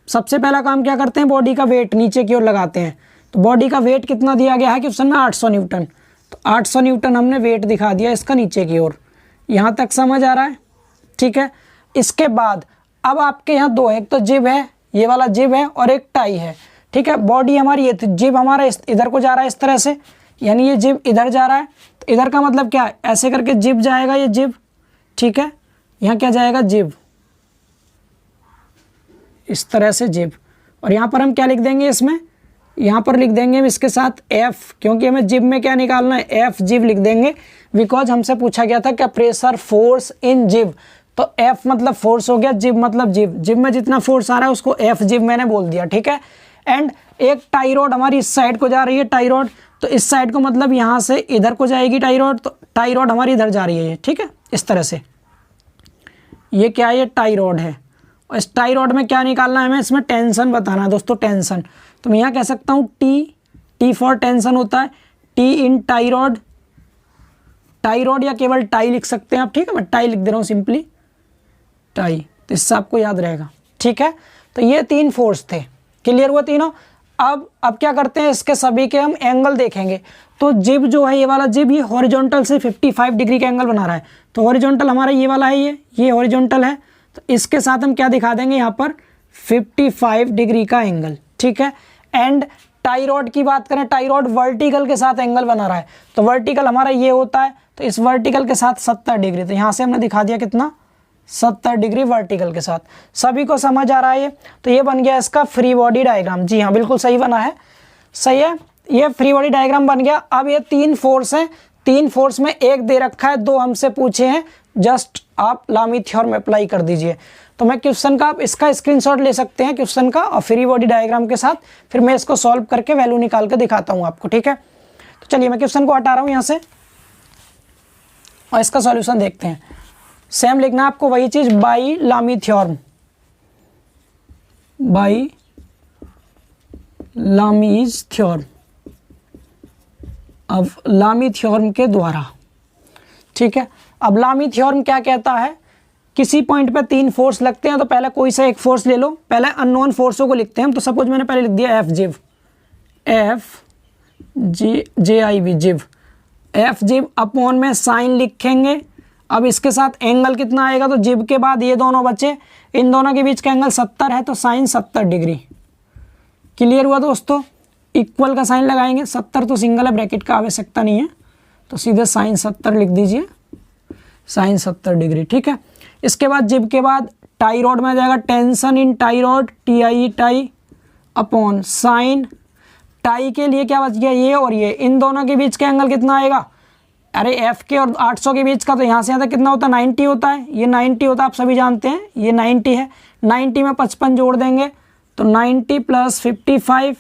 सबसे पहला काम क्या करते हैं, बॉडी का वेट नीचे की ओर लगाते हैं। तो बॉडी का वेट कितना दिया गया है क्वेश्चन में, 800 न्यूटन। तो 800 न्यूटन हमने वेट दिखा दिया इसका नीचे की ओर। यहाँ तक समझ आ रहा है? ठीक है, इसके बाद अब आपके यहाँ दो है, एक तो जिब है, ये वाला जिब है, और एक टाई है। ठीक है, बॉडी हमारी ये जिब हमारा इधर को जा रहा है इस तरह से, यानी ये जिब इधर जा रहा है। तो इधर का मतलब क्या है, ऐसे करके जिब जाएगा, ये जिब। ठीक है, यहाँ क्या जाएगा, जिब, इस तरह से जिब। और यहाँ पर हम क्या लिख देंगे, इसमें यहाँ पर लिख देंगे हम इसके साथ एफ, क्योंकि हमें जिब में क्या निकालना है, एफ जिब लिख देंगे। बिकॉज हमसे पूछा गया था क्या, प्रेशर फोर्स इन जिब, तो एफ मतलब फोर्स हो गया, जिब मतलब जिब, जिब में जितना फोर्स आ रहा है उसको एफ जिब मैंने बोल दिया। ठीक है, एंड एक टाई रॉड हमारी इस साइड को जा रही है, टाई रॉड, तो इस साइड को मतलब यहाँ से इधर को जाएगी टाई रॉड, तो टाई रॉड हमारी इधर जा रही है ये। ठीक है, इस तरह से ये क्या है, ये टाई रॉड है। और इस टाई रॉड में क्या निकालना है हमें, इसमें टेंशन बताना है दोस्तों, टेंशन। तो मैं यहाँ कह सकता हूँ टी फॉर टेंशन होता है, टी इन टाई रॉड, टाई रॉड या केवल टाई लिख सकते हैं आप। ठीक है, मैं टाई लिख दे रहा हूँ सिंपली, टाई, तो इससे आपको याद रहेगा। ठीक है, तो ये 3 फोर्स थे। क्लियर हुआ तीनों? अब क्या करते हैं, इसके सभी के हम एंगल देखेंगे। तो जिब जो है, ये वाला जिब, ये हॉरिजॉन्टल से 55 डिग्री का एंगल बना रहा है। तो हॉरिजॉन्टल हमारा ये वाला है, ये हॉरिजॉन्टल है। तो इसके साथ हम क्या दिखा देंगे, यहाँ पर 55 डिग्री का एंगल। ठीक है, एंड टाई रॉड की बात करें, टाई रॉड वर्टिकल के साथ एंगल बना रहा है। तो वर्टिकल हमारा ये होता है, तो इस वर्टिकल के साथ 70 डिग्री। तो यहाँ से हमने दिखा दिया कितना, 70 डिग्री वर्टिकल के साथ। सभी को समझ आ रहा है ये? तो ये बन गया इसका फ्री बॉडी डायग्राम। जी हाँ, बिल्कुल सही बना है, सही है, ये फ्री बॉडी डायग्राम बन गया। अब ये 3 फोर्स हैं, 3 फोर्स में एक दे रखा है, 2 हमसे पूछे हैं, जस्ट आप लामी थ्योरम अप्लाई कर दीजिए। तो मैं क्वेश्चन का, आप इसका स्क्रीनशॉट ले सकते हैं क्वेश्चन का, और फ्री बॉडी डायग्राम के साथ फिर मैं इसको सॉल्व करके वैल्यू निकाल के दिखाता हूँ आपको। ठीक है, तो चलिए मैं क्वेश्चन को हटा रहा हूँ यहाँ से और इसका सॉल्यूशन देखते हैं। सेम लिखना है आपको वही चीज़, बाई लामी थ्योरम, बाई लामीज थ्योरम। अब लामी थ्योरम के द्वारा, ठीक है। अब लामी थ्योरम क्या कहता है, किसी पॉइंट पे 3 फोर्स लगते हैं तो पहले कोई सा एक फोर्स ले लो, पहले अननोन फोर्सों को लिखते हैं। तो सपोज मैंने पहले लिख दिया एफ जिव, एफ जे आई वी जिव, एफ जिव अपॉन में साइन लिखेंगे। अब इसके साथ एंगल कितना आएगा, तो जिव के बाद ये दोनों बचे, इन दोनों के बीच का एंगल 70 है तो साइन 70 डिग्री। क्लियर हुआ दोस्तों। इक्वल का साइन लगाएंगे, 70 तो सिंगल है, ब्रैकेट का आवश्यकता नहीं है, तो सीधे साइन 70 लिख दीजिए, साइन 70 डिग्री। ठीक है। इसके बाद जिब के बाद टाई रॉड में आ जाएगा tension in tie rod, T I tie upon sine, tie के लिए क्या बच गया, ये और ये, इन दोनों के बीच का एंगल कितना आएगा, अरे एफ के और 800 के बीच का, तो यहाँ से यहाँ तक कितना होता है, 90 होता है, ये 90 होता है, आप सभी जानते हैं ये 90 है। 90 में 55 जोड़ देंगे तो 90 + 55।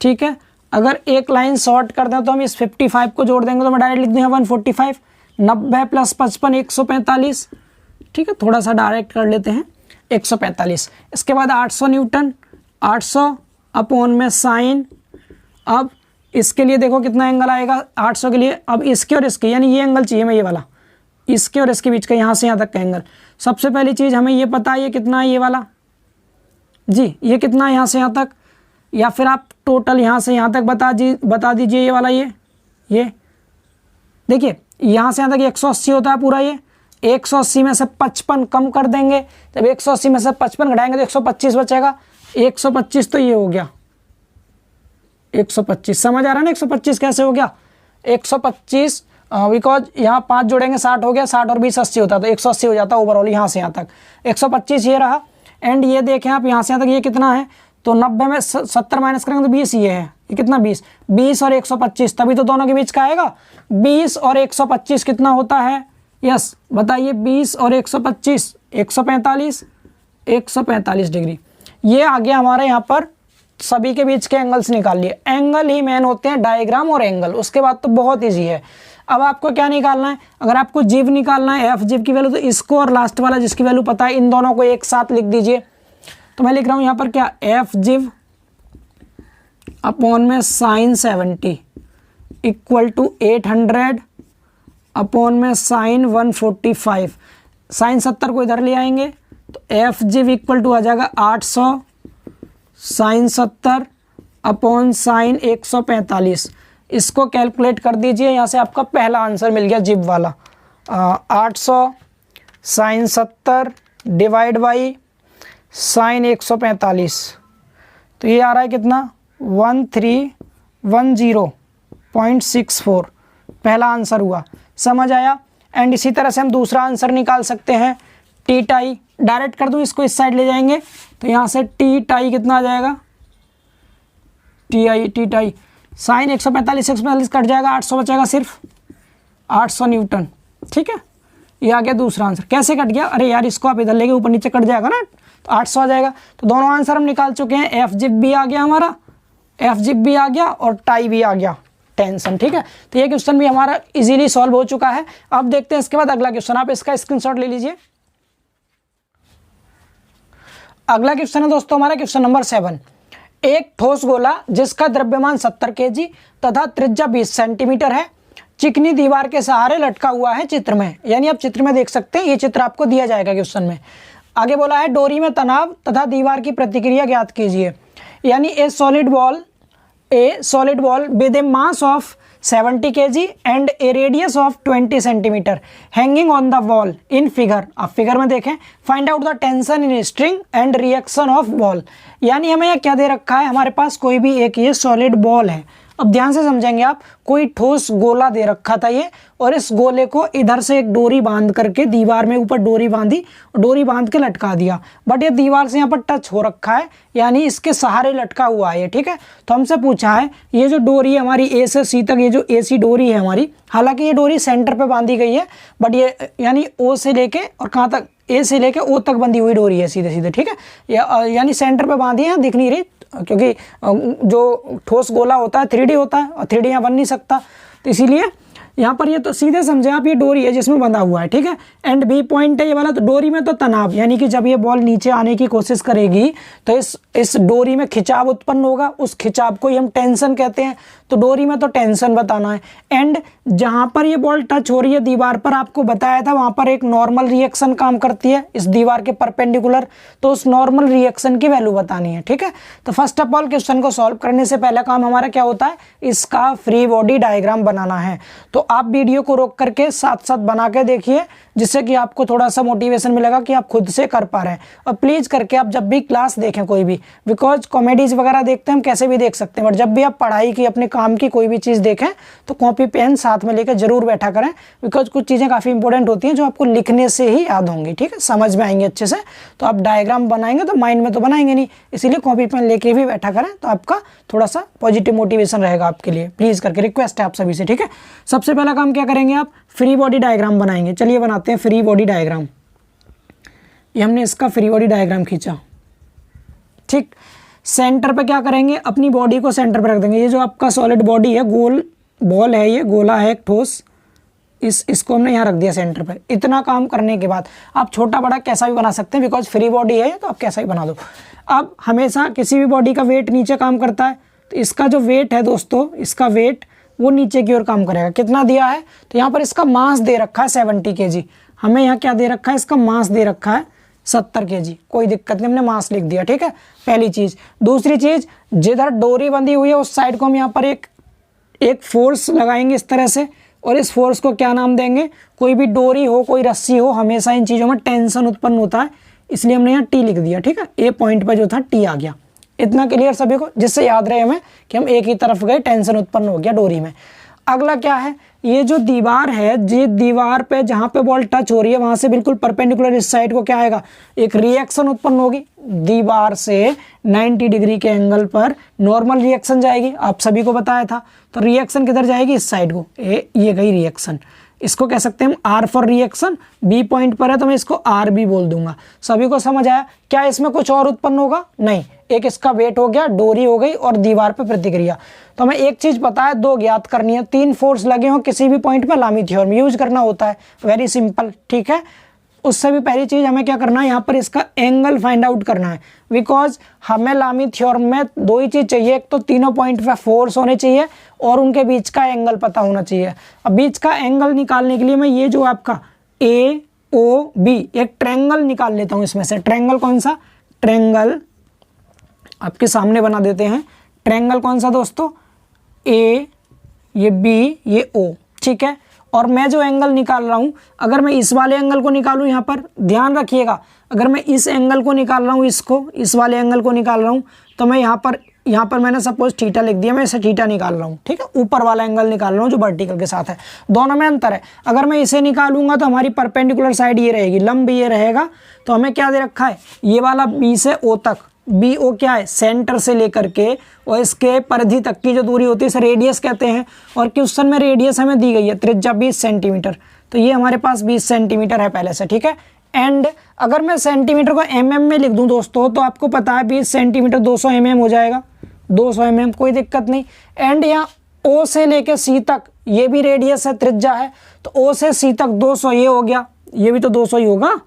ठीक है। अगर एक लाइन शॉर्ट कर दें तो हम इस 55 को जोड़ देंगे तो मैं डायरेक्ट लिख दूँगा 145। 90 + 55 145। ठीक है, थोड़ा सा डायरेक्ट कर लेते हैं 145। इसके बाद 800 न्यूटन, 800 अपॉन में साइन। अब इसके लिए देखो कितना एंगल आएगा 800 के लिए, अब इसके और इसके, यानी ये एंगल चाहिए मैं, ये वाला, इसके और इसके बीच का यहाँ से यहाँ तक का एंगल। सबसे पहली चीज़ हमें ये पता है ये कितना है, ये वाला जी, ये कितना है यहाँ से यहाँ तक, या फिर आप टोटल यहाँ से यहाँ तक बता दीजिए ये वाला, ये देखिए यहाँ से यहाँ तक 180 होता है पूरा, ये 180 में से 55 कम कर देंगे, जब 180 में से 55 घटाएंगे तो 125 बचेगा। 125 तो ये हो गया 125, समझ आ रहा है ना 125 कैसे हो गया 125, बिकॉज यहाँ 5 जोड़ेंगे 60 हो गया, 60 और 20 80 होता है, तो 180 हो जाता है ओवरऑल यहाँ से यहाँ तक। 125 ये रहा, एंड ये देखें आप यहाँ से यहाँ तक ये कितना है, तो 90 में 70 माइनस करेंगे तो 20 ये है, ये कितना 20 और 125, तभी तो दोनों के बीच का आएगा। 20 और 125 कितना होता है, यस बताइए, 20 और 125 145 डिग्री। ये आ गया हमारे यहाँ पर, सभी के बीच के एंगल्स निकाल लिए। एंगल ही मेन होते हैं, डायग्राम और एंगल, उसके बाद तो बहुत ईजी है। अब आपको क्या निकालना है, अगर आपको जिव निकालना है, एफ जिव की वैल्यू, तो इसको और लास्ट वाला जिसकी वैल्यू पता है, इन दोनों को एक साथ लिख दीजिए। तो मैं लिख रहा हूँ यहाँ पर क्या, एफ जिव अपॉन में साइन 70 इक्वल टू 800 अपॉन में साइन 145। साइन 70 को इधर ले आएंगे तो एफ जिव इक्वल टू आ जाएगा 800 साइन 70 अपॉन साइन 145। इसको कैलकुलेट कर दीजिए, यहाँ से आपका पहला आंसर मिल गया जिब वाला। 800 साइन 70 डिवाइड बाई साइन 145, तो ये आ रहा है कितना 1310.64, पहला आंसर हुआ। समझ आया। एंड इसी तरह से हम दूसरा आंसर निकाल सकते हैं, टी टाई डायरेक्ट कर दूँ, इसको इस साइड ले जाएंगे तो यहाँ से टी टाई कितना आ जाएगा, टी टाई साइन 145 कट जाएगा, 800 बचेगा, सिर्फ 800 न्यूटन। ठीक है, ये आ गया दूसरा आंसर। कैसे कट गया, अरे यार इसको आप इधर लेके ऊपर नीचे कट जाएगा ना, तो 800 आ जाएगा। तो दोनों आंसर हम निकाल चुके हैं, एफ जिप भी आ गया हमारा, एफ जिप भी आ गया और टाई भी आ गया, टेंशन। ठीक है, तो ये क्वेश्चन भी हमारा इजीली सॉल्व हो चुका है। अब देखते हैं इसके बाद अगला क्वेश्चन, आप इसका स्क्रीनशॉट ले लीजिए। अगला क्वेश्चन है दोस्तों हमारा क्वेश्चन नंबर 7। एक ठोस गोला जिसका द्रव्यमान 70 kg तथा त्रिज्या 20 सेंटीमीटर है, चिकनी दीवार के सहारे लटका हुआ है चित्र में, यानी आप चित्र में देख सकते हैं, ये चित्र आपको दिया जाएगा क्वेश्चन में। आगे बोला है डोरी में तनाव तथा दीवार की प्रतिक्रिया ज्ञात कीजिए, यानी ए solid ball with A mass of 70 kg and A radius of 20 centimetre hanging on the wall in figure. आप फिगर में देखें, find out the tension in string and reaction of ball. यानी हमें यह क्या दे रखा है, हमारे पास कोई भी एक ये सॉलिड बॉल है। अब ध्यान से समझेंगे आप, कोई ठोस गोला दे रखा था ये, और इस गोले को इधर से एक डोरी बांध करके दीवार में ऊपर डोरी बांधी, डोरी बांध के लटका दिया, बट ये दीवार से यहाँ पर टच हो रखा है, यानी इसके सहारे लटका हुआ है ये। ठीक है, तो हमसे पूछा है ये जो डोरी है हमारी ए से सी तक, ये जो ए सी डोरी है हमारी, हालांकि ये डोरी सेंटर पे बांधी गई है, बट ये यानी ओ से लेके और कहाँ तक, ए से लेके ओ तक बंधी हुई डोरी है सीधे सीधे। ठीक है, यानी सेंटर पे बांधी है, दिख नहीं रही, क्योंकि जो ठोस गोला होता है 3D होता है और 3D यहाँ बन नहीं सकता, तो इसीलिए यहाँ पर ये तो सीधे समझे आप, ये डोरी है जिसमें बंधा हुआ है। ठीक है, एंड बी पॉइंट है ये वाला, तो डोरी में तो तनाव, यानी कि जब ये बॉल नीचे आने की कोशिश करेगी तो इस डोरी में खिंचाव उत्पन्न होगा, उस खिंचाव को ही हम टेंशन कहते हैं। तो डोरी में तो टेंशन बताना है। एंड जहाँ पर ये बॉल टच हो रही है दीवार पर, आपको बताया था वहाँ पर एक नॉर्मल रिएक्शन काम करती है इस दीवार के परपेंडिकुलर, तो उस नॉर्मल रिएक्शन की वैल्यू बतानी है। ठीक है, तो फर्स्ट ऑफ ऑल क्वेश्चन को सॉल्व करने से पहला काम हमारा क्या होता है, इसका फ्री बॉडी डायग्राम बनाना है। तो आप वीडियो को रोक करके साथ साथ बना के देखिए, जिससे कि आपको थोड़ा सा मोटिवेशन मिलेगा कि आप खुद से कर पा रहे हैं। और प्लीज़ करके आप जब भी क्लास देखें कोई भी, बिकॉज कॉमेडीज वगैरह देखते हैं हम कैसे भी देख सकते हैं, बट जब भी आप पढ़ाई की अपने काम की कोई भी चीज़ देखें तो कॉपी पेन साथ में लेकर जरूर बैठा करें, बिकॉज कुछ चीज़ें काफ़ी इंपॉर्टेंट होती हैं जो आपको लिखने से ही याद होंगी। ठीक है, समझ में आएंगे अच्छे से। तो आप डायग्राम बनाएंगे तो माइंड में तो बनाएंगे नहीं, इसीलिए कॉपी पेन लेके भी बैठा करें तो आपका थोड़ा सा पॉजिटिव मोटिवेशन रहेगा आपके लिए। प्लीज़ करके रिक्वेस्ट है आप सभी से। ठीक है, सबसे पहला काम क्या करेंगे, आप फ्री बॉडी डायग्राम बनाएंगे। चलिए बनाते हैं फ्री बॉडी डायग्राम। ये हमने इसका फ्री बॉडी डायग्राम खींचा। ठीक, सेंटर पे क्या करेंगे, अपनी बॉडी को सेंटर पे रख देंगे। ये जो आपका सॉलिड बॉडी है, गोल बॉल है, ये गोला है एक ठोस, इसको हमने यहाँ रख दिया सेंटर पे। इतना काम करने के बाद आप छोटा बड़ा कैसा भी बना सकते हैं, बिकॉज फ्री बॉडी है तो आप कैसा भी बना दो। अब हमेशा किसी भी बॉडी का वेट नीचे काम करता है, तो इसका जो वेट है दोस्तों, इसका वेट वो नीचे की ओर काम करेगा। कितना दिया है, तो यहाँ पर इसका मास दे रखा है 70 kg। हमें यहाँ क्या दे रखा है, इसका मास दे रखा है 70 kg। कोई दिक्कत नहीं, हमने मास लिख दिया। ठीक है, पहली चीज़। दूसरी चीज़, जिधर डोरी बंधी हुई है उस साइड को हम यहाँ पर एक फोर्स लगाएंगे इस तरह से, और इस फोर्स को क्या नाम देंगे, कोई भी डोरी हो कोई रस्सी हो, हमेशा इन चीज़ों में टेंशन उत्पन्न होता है, इसलिए हमने यहाँ टी लिख दिया। ठीक है, ए पॉइंट पर जो था टी आ गया। इतना क्लियर सभी को, जिससे याद रहे हमें कि हम एक ही तरफ गए, टेंशन उत्पन्न हो गया डोरी में। अगला क्या है, ये जो दीवार है, जी दीवार पे जहाँ पे बॉल टच हो रही है वहाँ से बिल्कुल परपेंडिकुलर इस साइड को क्या आएगा, एक रिएक्शन उत्पन्न होगी। दीवार से 90 डिग्री के एंगल पर नॉर्मल रिएक्शन जाएगी, आप सभी को बताया था। तो रिएक्शन किधर जाएगी, इस साइड को। ये गई रिएक्शन, इसको कह सकते हैं हम R for reaction. B point पर है तो मैं इसको आर बी बोल दूंगा। सभी को समझ आया? क्या इसमें कुछ और उत्पन्न होगा? नहीं, एक इसका वेट हो गया, डोरी हो गई, और दीवार पे प्रतिक्रिया। तो हमें एक चीज पता है, दो ज्ञात करनी है। 3 फोर्स लगे हो किसी भी पॉइंट पर, लामी थ्योरम यूज करना होता है, वेरी सिंपल। ठीक है, उससे भी पहली चीज हमें क्या करना है, यहाँ पर इसका एंगल फाइंड आउट करना है, बिकॉज हमें लामी थ्योरम में 2 ही चीज चाहिए, एक तो तीनों पॉइंट पे फोर्स होने चाहिए और उनके बीच का एंगल पता होना चाहिए। अब बीच का एंगल निकालने के लिए मैं ये जो आपका ए ओ बी एक ट्रायंगल निकाल लेता हूँ इसमें से। ट्रायंगल कौन सा, ट्रायंगल आपके सामने बना देते हैं। ट्रायंगल कौन सा दोस्तों, ए, ये बी, ये ओ। ठीक है, और मैं जो एंगल निकाल रहा हूँ, अगर मैं इस वाले एंगल को निकालूँ, यहाँ पर ध्यान रखिएगा, अगर मैं इस एंगल को निकाल रहा हूँ, इसको इस वाले एंगल को निकाल रहा हूँ, तो मैं यहाँ पर मैंने सपोज थीटा लिख दिया, मैं इसे थीटा निकाल रहा हूँ। ठीक है, ऊपर वाला एंगल निकाल रहा हूँ जो वर्टिकल के साथ है, दोनों में अंतर है। अगर मैं इसे निकालूंगा तो हमारी परपेंडिकुलर साइड ये रहेगी, लंब ये रहेगा। तो हमें क्या दे रखा है, ये वाला बी से ओ तक, बी ओ क्या है, सेंटर से लेकर के और इसके परिधि तक की जो दूरी होती है इसे रेडियस कहते हैं। और क्वेश्चन में रेडियस हमें दी गई है त्रिज्या 20 सेंटीमीटर, तो ये हमारे पास 20 सेंटीमीटर है पहले से। ठीक है, एंड अगर मैं सेंटीमीटर को mm में लिख दूं दोस्तों, तो आपको पता है 20 सेंटीमीटर 200 mm हो जाएगा, 200 mm, कोई दिक्कत नहीं। एंड यहाँ O से लेके C तक ये भी रेडियस है, त्रिज्या है, तो O से C तक 200 ये हो गया, ये भी तो 200 ही होगा,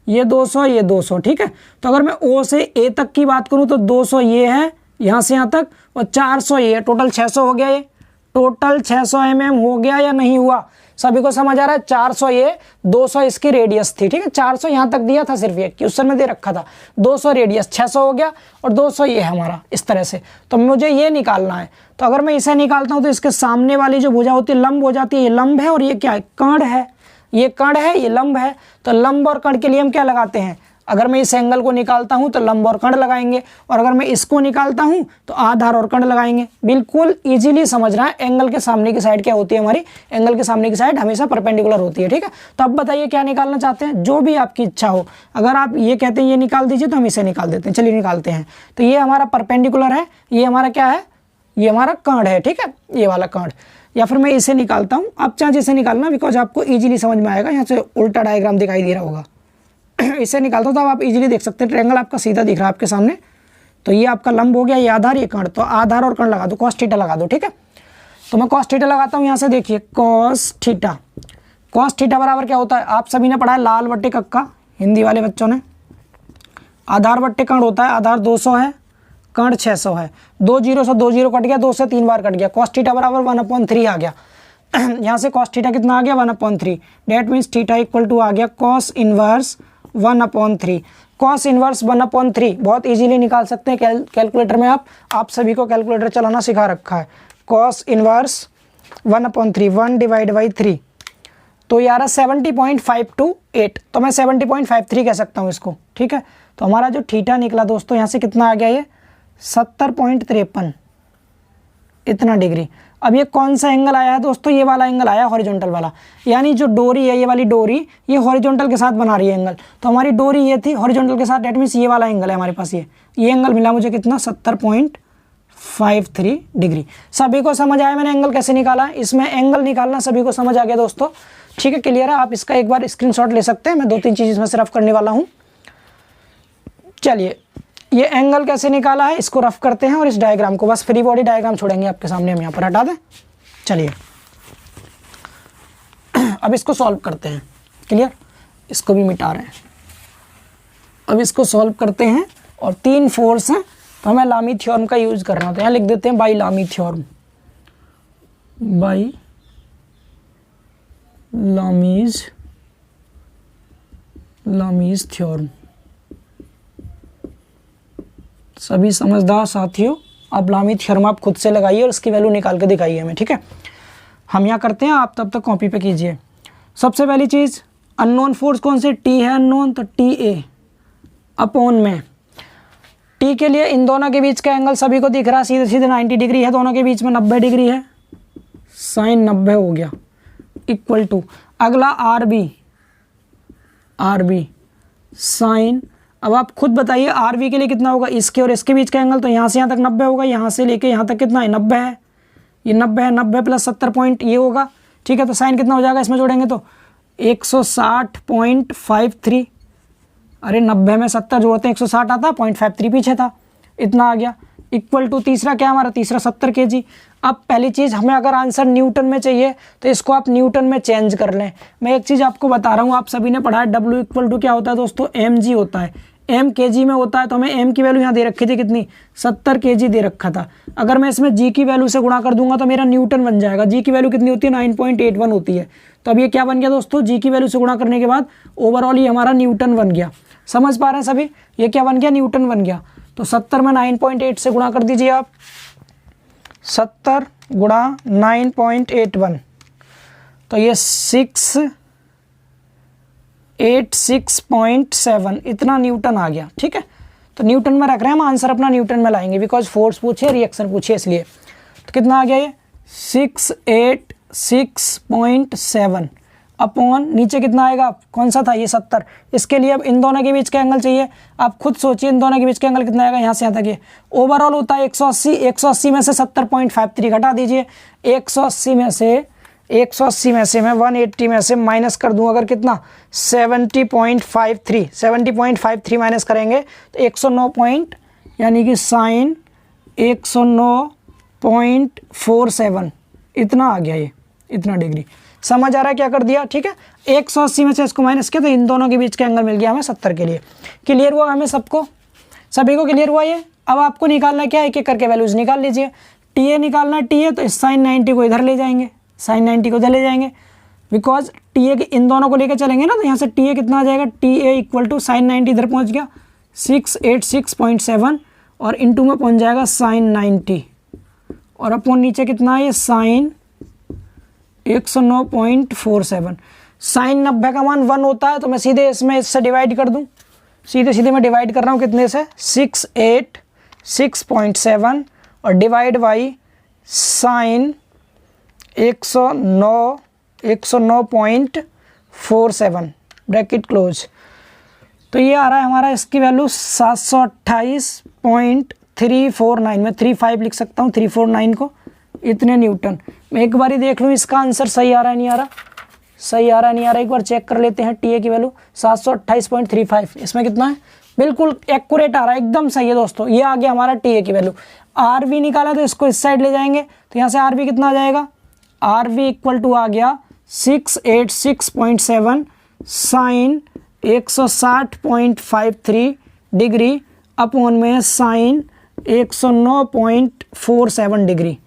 ये 200 ये 200। ठीक है, तो अगर मैं O से A तक की बात करूं तो 200 ये है यहाँ से यहाँ तक, और 400 ये है, टोटल 600 हो गया। ये टोटल 600 mm हो गया या नहीं हुआ, सभी को समझ आ रहा है? 400 ये, 200 इसकी रेडियस थी। ठीक है, 400 यहाँ तक दिया था, सिर्फ ये क्वेश्चन में दे रखा था, 200 रेडियस, 600 हो गया, और 200 ये है हमारा, इस तरह से। तो मुझे ये निकालना है, तो अगर मैं इसे निकालता हूँ तो इसके सामने वाली जो भुजा होती है लंब हो जाती है, ये लंब है, और ये क्या है, कर्ण है। ये कर्ण है, ये लंब है। तो लंब और कर्ण के लिए हम क्या लगाते हैं, अगर मैं इस एंगल को निकालता हूं तो लंब और कर्ण लगाएंगे, और अगर मैं इसको निकालता हूं तो आधार और कर्ण लगाएंगे। बिल्कुल इजीली समझ रहा है। एंगल के सामने की साइड क्या होती है हमारी, एंगल के सामने की साइड हमेशा परपेंडिकुलर होती है। ठीक है, तो अब बताइए क्या निकालना चाहते हैं, जो भी आपकी इच्छा हो। अगर आप ये कहते हैं ये निकाल दीजिए तो हम इसे निकाल देते हैं। चलिए निकालते हैं। तो ये हमारा परपेंडिकुलर है, ये हमारा क्या है, ये हमारा कर्ण है। ठीक है, ये वाला कर्ण, या फिर मैं इसे निकालता हूँ, आप चाहे जिसे निकालना, बिकॉज आपको इजीली समझ में आएगा। यहाँ से उल्टा डायग्राम दिखाई दे रहा होगा, इसे निकालता हूँ तो आप इजीली देख सकते हैं। ट्रायंगल आपका सीधा दिख रहा है आपके सामने, तो ये आपका लंब हो गया, ये आधार, ये कर्ण। तो आधार और कर्ण लगा दो, कॉस थीटा लगा दो। ठीक है, तो मैं कॉस थीटा लगाता हूँ। यहाँ से देखिए कॉस थीटा, कॉस थीटा बराबर क्या होता है, आप सभी ने पढ़ा है, लाल बट्टे कक्का, हिंदी वाले बच्चों ने। आधार बट्टे कर्ण होता है, आधार 200 है, कर्ण 600 है, 2 जीरो से 2 जीरो कट गया, 2 से 3 बार कट गया, कॉस थीटा बराबर 1/3 आ गया। यहाँ से कॉस थीटा कितना आ गया 1/3, that means theta equal to आ गया कॉस इनवर्स 1/3। कॉस इनवर्स 1/3 बहुत इजीली निकाल सकते हैं कैलकुलेटर में। आप सभी को कैलकुलेटर चलाना सिखा रखा है। कॉस इनवर्स 1/3, 1/3, तो यार 70.528, तो मैं 70.53 कह सकता हूँ इसको, ठीक है। तो हमारा जो थीटा निकला दोस्तों यहाँ से कितना आ गया, ये 70.53 इतना डिग्री। अब ये कौन सा एंगल आया है दोस्तों, ये वाला एंगल आया हॉरिजॉन्टल वाला, यानी जो डोरी है ये वाली डोरी ये हॉरिजॉन्टल के साथ बना रही है एंगल। तो हमारी डोरी ये थी हॉरिजॉन्टल के साथ, डेट मीन्स ये वाला एंगल है हमारे पास, ये एंगल मिला मुझे कितना 70.53 डिग्री। सभी को समझ आया मैंने एंगल कैसे निकाला, इसमें एंगल निकालना सभी को समझ आ गया दोस्तों, ठीक है, क्लियर है। आप इसका एक बार स्क्रीनशॉट ले सकते हैं, मैं 2-3 चीज़ इसमें से रफ करने वाला हूँ। चलिए ये एंगल कैसे निकाला है इसको रफ करते हैं, और इस डायग्राम को बस फ्री बॉडी डायग्राम छोड़ेंगे आपके सामने, हम यहाँ पर हटा दें। चलिए अब इसको सॉल्व करते हैं, क्लियर, इसको भी मिटा रहे हैं। अब इसको सॉल्व करते हैं, और 3 फोर्स हैं तो हमें लामी थ्योरम का यूज करना होता है। यहाँ लिख देते हैं बाई लामी थ्योरम, बाई लामीज थ्योरम। सभी समझदार साथियों आप लामी थ्योरम आप खुद से लगाइए और इसकी वैल्यू निकाल के दिखाइए हमें, ठीक है। हम यहाँ करते हैं, आप तब तक कॉपी पे कीजिए। सबसे पहली चीज़ अननोन फोर्स कौन से, टी है अननोन, तो टी ए अपॉन में टी के लिए इन दोनों के बीच का एंगल सभी को दिख रहा है, सीधे सीधे 90 डिग्री है, दोनों के बीच में 90 डिग्री है, साइन 90 हो गया, इक्वल टू अगला आर बी साइन। अब आप खुद बताइए आर बी के लिए कितना होगा, इसके और इसके बीच का एंगल, तो यहाँ से यहाँ तक 90 होगा, यहाँ से लेके यहाँ तक कितना है 90 है, ये 90 है, 90 प्लस 70 पॉइंट ये होगा, ठीक है। तो साइन कितना हो जाएगा इसमें जोड़ेंगे तो 160.53, अरे 90 में 70 जोड़ते हैं 160 आता, 0.53 पीछे था, इतना आ गया, इक्वल टू तीसरा क्या हमारा, तीसरा 70 kg। अब पहली चीज़ हमें अगर आंसर न्यूटन में चाहिए तो इसको आप न्यूटन में चेंज कर लें। मैं एक चीज़ आपको बता रहा हूँ, आप सभी ने पढ़ा है W इक्वल टू क्या होता है दोस्तों, mg होता है, m kg में होता है। तो हमें m की वैल्यू यहाँ दे रखी थी कितनी, 70 kg दे रखा था। अगर मैं इसमें g की वैल्यू से गुणा कर दूंगा तो मेरा न्यूटन बन जाएगा। g की वैल्यू कितनी होती है, 9.81 होती है। तो अब ये क्या बन गया दोस्तों, g की वैल्यू से गुणा करने के बाद ओवरऑल ये हमारा न्यूटन बन गया। समझ पा रहे हैं सभी, ये क्या बन गया, न्यूटन बन गया। तो 70 में 9.8 से गुणा कर दीजिए आप, 70 गुणा 9.81, तो ये 686.7 इतना न्यूटन आ गया, ठीक है। तो न्यूटन में रख रहे हैं हम, आंसर अपना न्यूटन में लाएंगे, बिकॉज फोर्स पूछे रिएक्शन पूछे इसलिए। तो कितना आ गया ये 686.7 अपॉन नीचे कितना आएगा, कौन सा था ये 70। इसके लिए अब इन दोनों के बीच का एंगल चाहिए, आप खुद सोचिए इन दोनों के बीच का एंगल कितना आएगा, यहाँ से यहाँ तक ये ओवरऑल होता है 180, 180 में से 70.53 घटा दीजिए, 180 में से मैं 180 में से माइनस कर दूँ अगर कितना 70.53 माइनस करेंगे तो 109 पॉइंट, यानी कि साइन 109.47 इतना आ गया, ये इतना डिग्री। समझ आ रहा है क्या कर दिया, ठीक है। 180 में से इसको माइनस किया तो इन दोनों के बीच का एंगल मिल गया हमें 70 के लिए। क्लियर हुआ हमें सबको, सभी को क्लियर हुआ ये। अब आपको निकालना क्या है, एक एक करके वैल्यूज निकाल लीजिए। टी ए निकालना है, टी ए तो इस साइन 90 को इधर ले जाएंगे, साइन 90 को इधर ले जाएंगे, बिकॉज टी ए इन दोनों को लेकर चलेंगे ना, तो यहाँ से टी ए कितना आ जाएगा, T A equal to sine 90 इधर पहुँच गया 686.7 और इंटू में पहुँच जाएगा साइन 90 और अपॉन नीचे कितना है ये साइन 109.47। साइन 90 का मान 1 होता है तो मैं सीधे इसमें इससे डिवाइड कर दूं, सीधे मैं डिवाइड कर रहा हूँ कितने से 686.7 और divide by sine 109.47 bracket close. तो ये आ रहा है हमारा, इसकी वैल्यू 728.349, मैं 35 लिख सकता हूँ 349 को, इतने न्यूटन। मैं एक बार ही देख लूँ इसका आंसर सही आ रहा है नहीं आ रहा, सही आ रहा है नहीं आ रहा, एक बार चेक कर लेते हैं। टी ए की वैल्यू 728.35, इसमें कितना है, बिल्कुल एक्यूरेट आ रहा है, एकदम सही है दोस्तों। ये आ गया हमारा टी ए की वैल्यू। आर वी निकाला तो इसको इस साइड ले जाएंगे, तो यहाँ से आर वी कितना आ जाएगा, आर वी इक्वल टू आ गया 686.7 साइन 160.53 डिग्री अपॉन में साइन 109.47 डिग्री,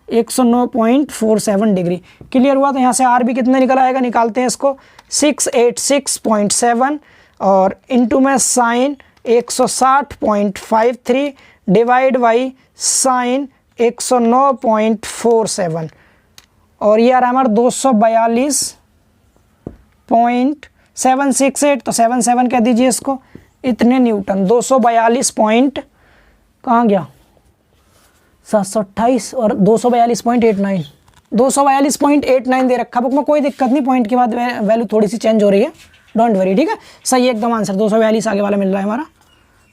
109.47 डिग्री। क्लियर हुआ? तो यहाँ से आर भी कितना निकल आएगा, निकालते हैं इसको, 686.7 और इंटू में साइन 160.53 डिवाइड बाई साइन 109.47 और ये आ रहा है हमारा 242.768, तो 77 कह दीजिए इसको, इतने न्यूटन, 242 पॉइंट कहाँ गया, 728 और 242.89, 242.89 दे रखा बुक में, कोई दिक्कत नहीं, पॉइंट के बाद वैल्यू थोड़ी सी चेंज हो रही है, डोंट वरी, ठीक है, सही है एकदम आंसर, 242 आगे वाला मिल रहा है हमारा,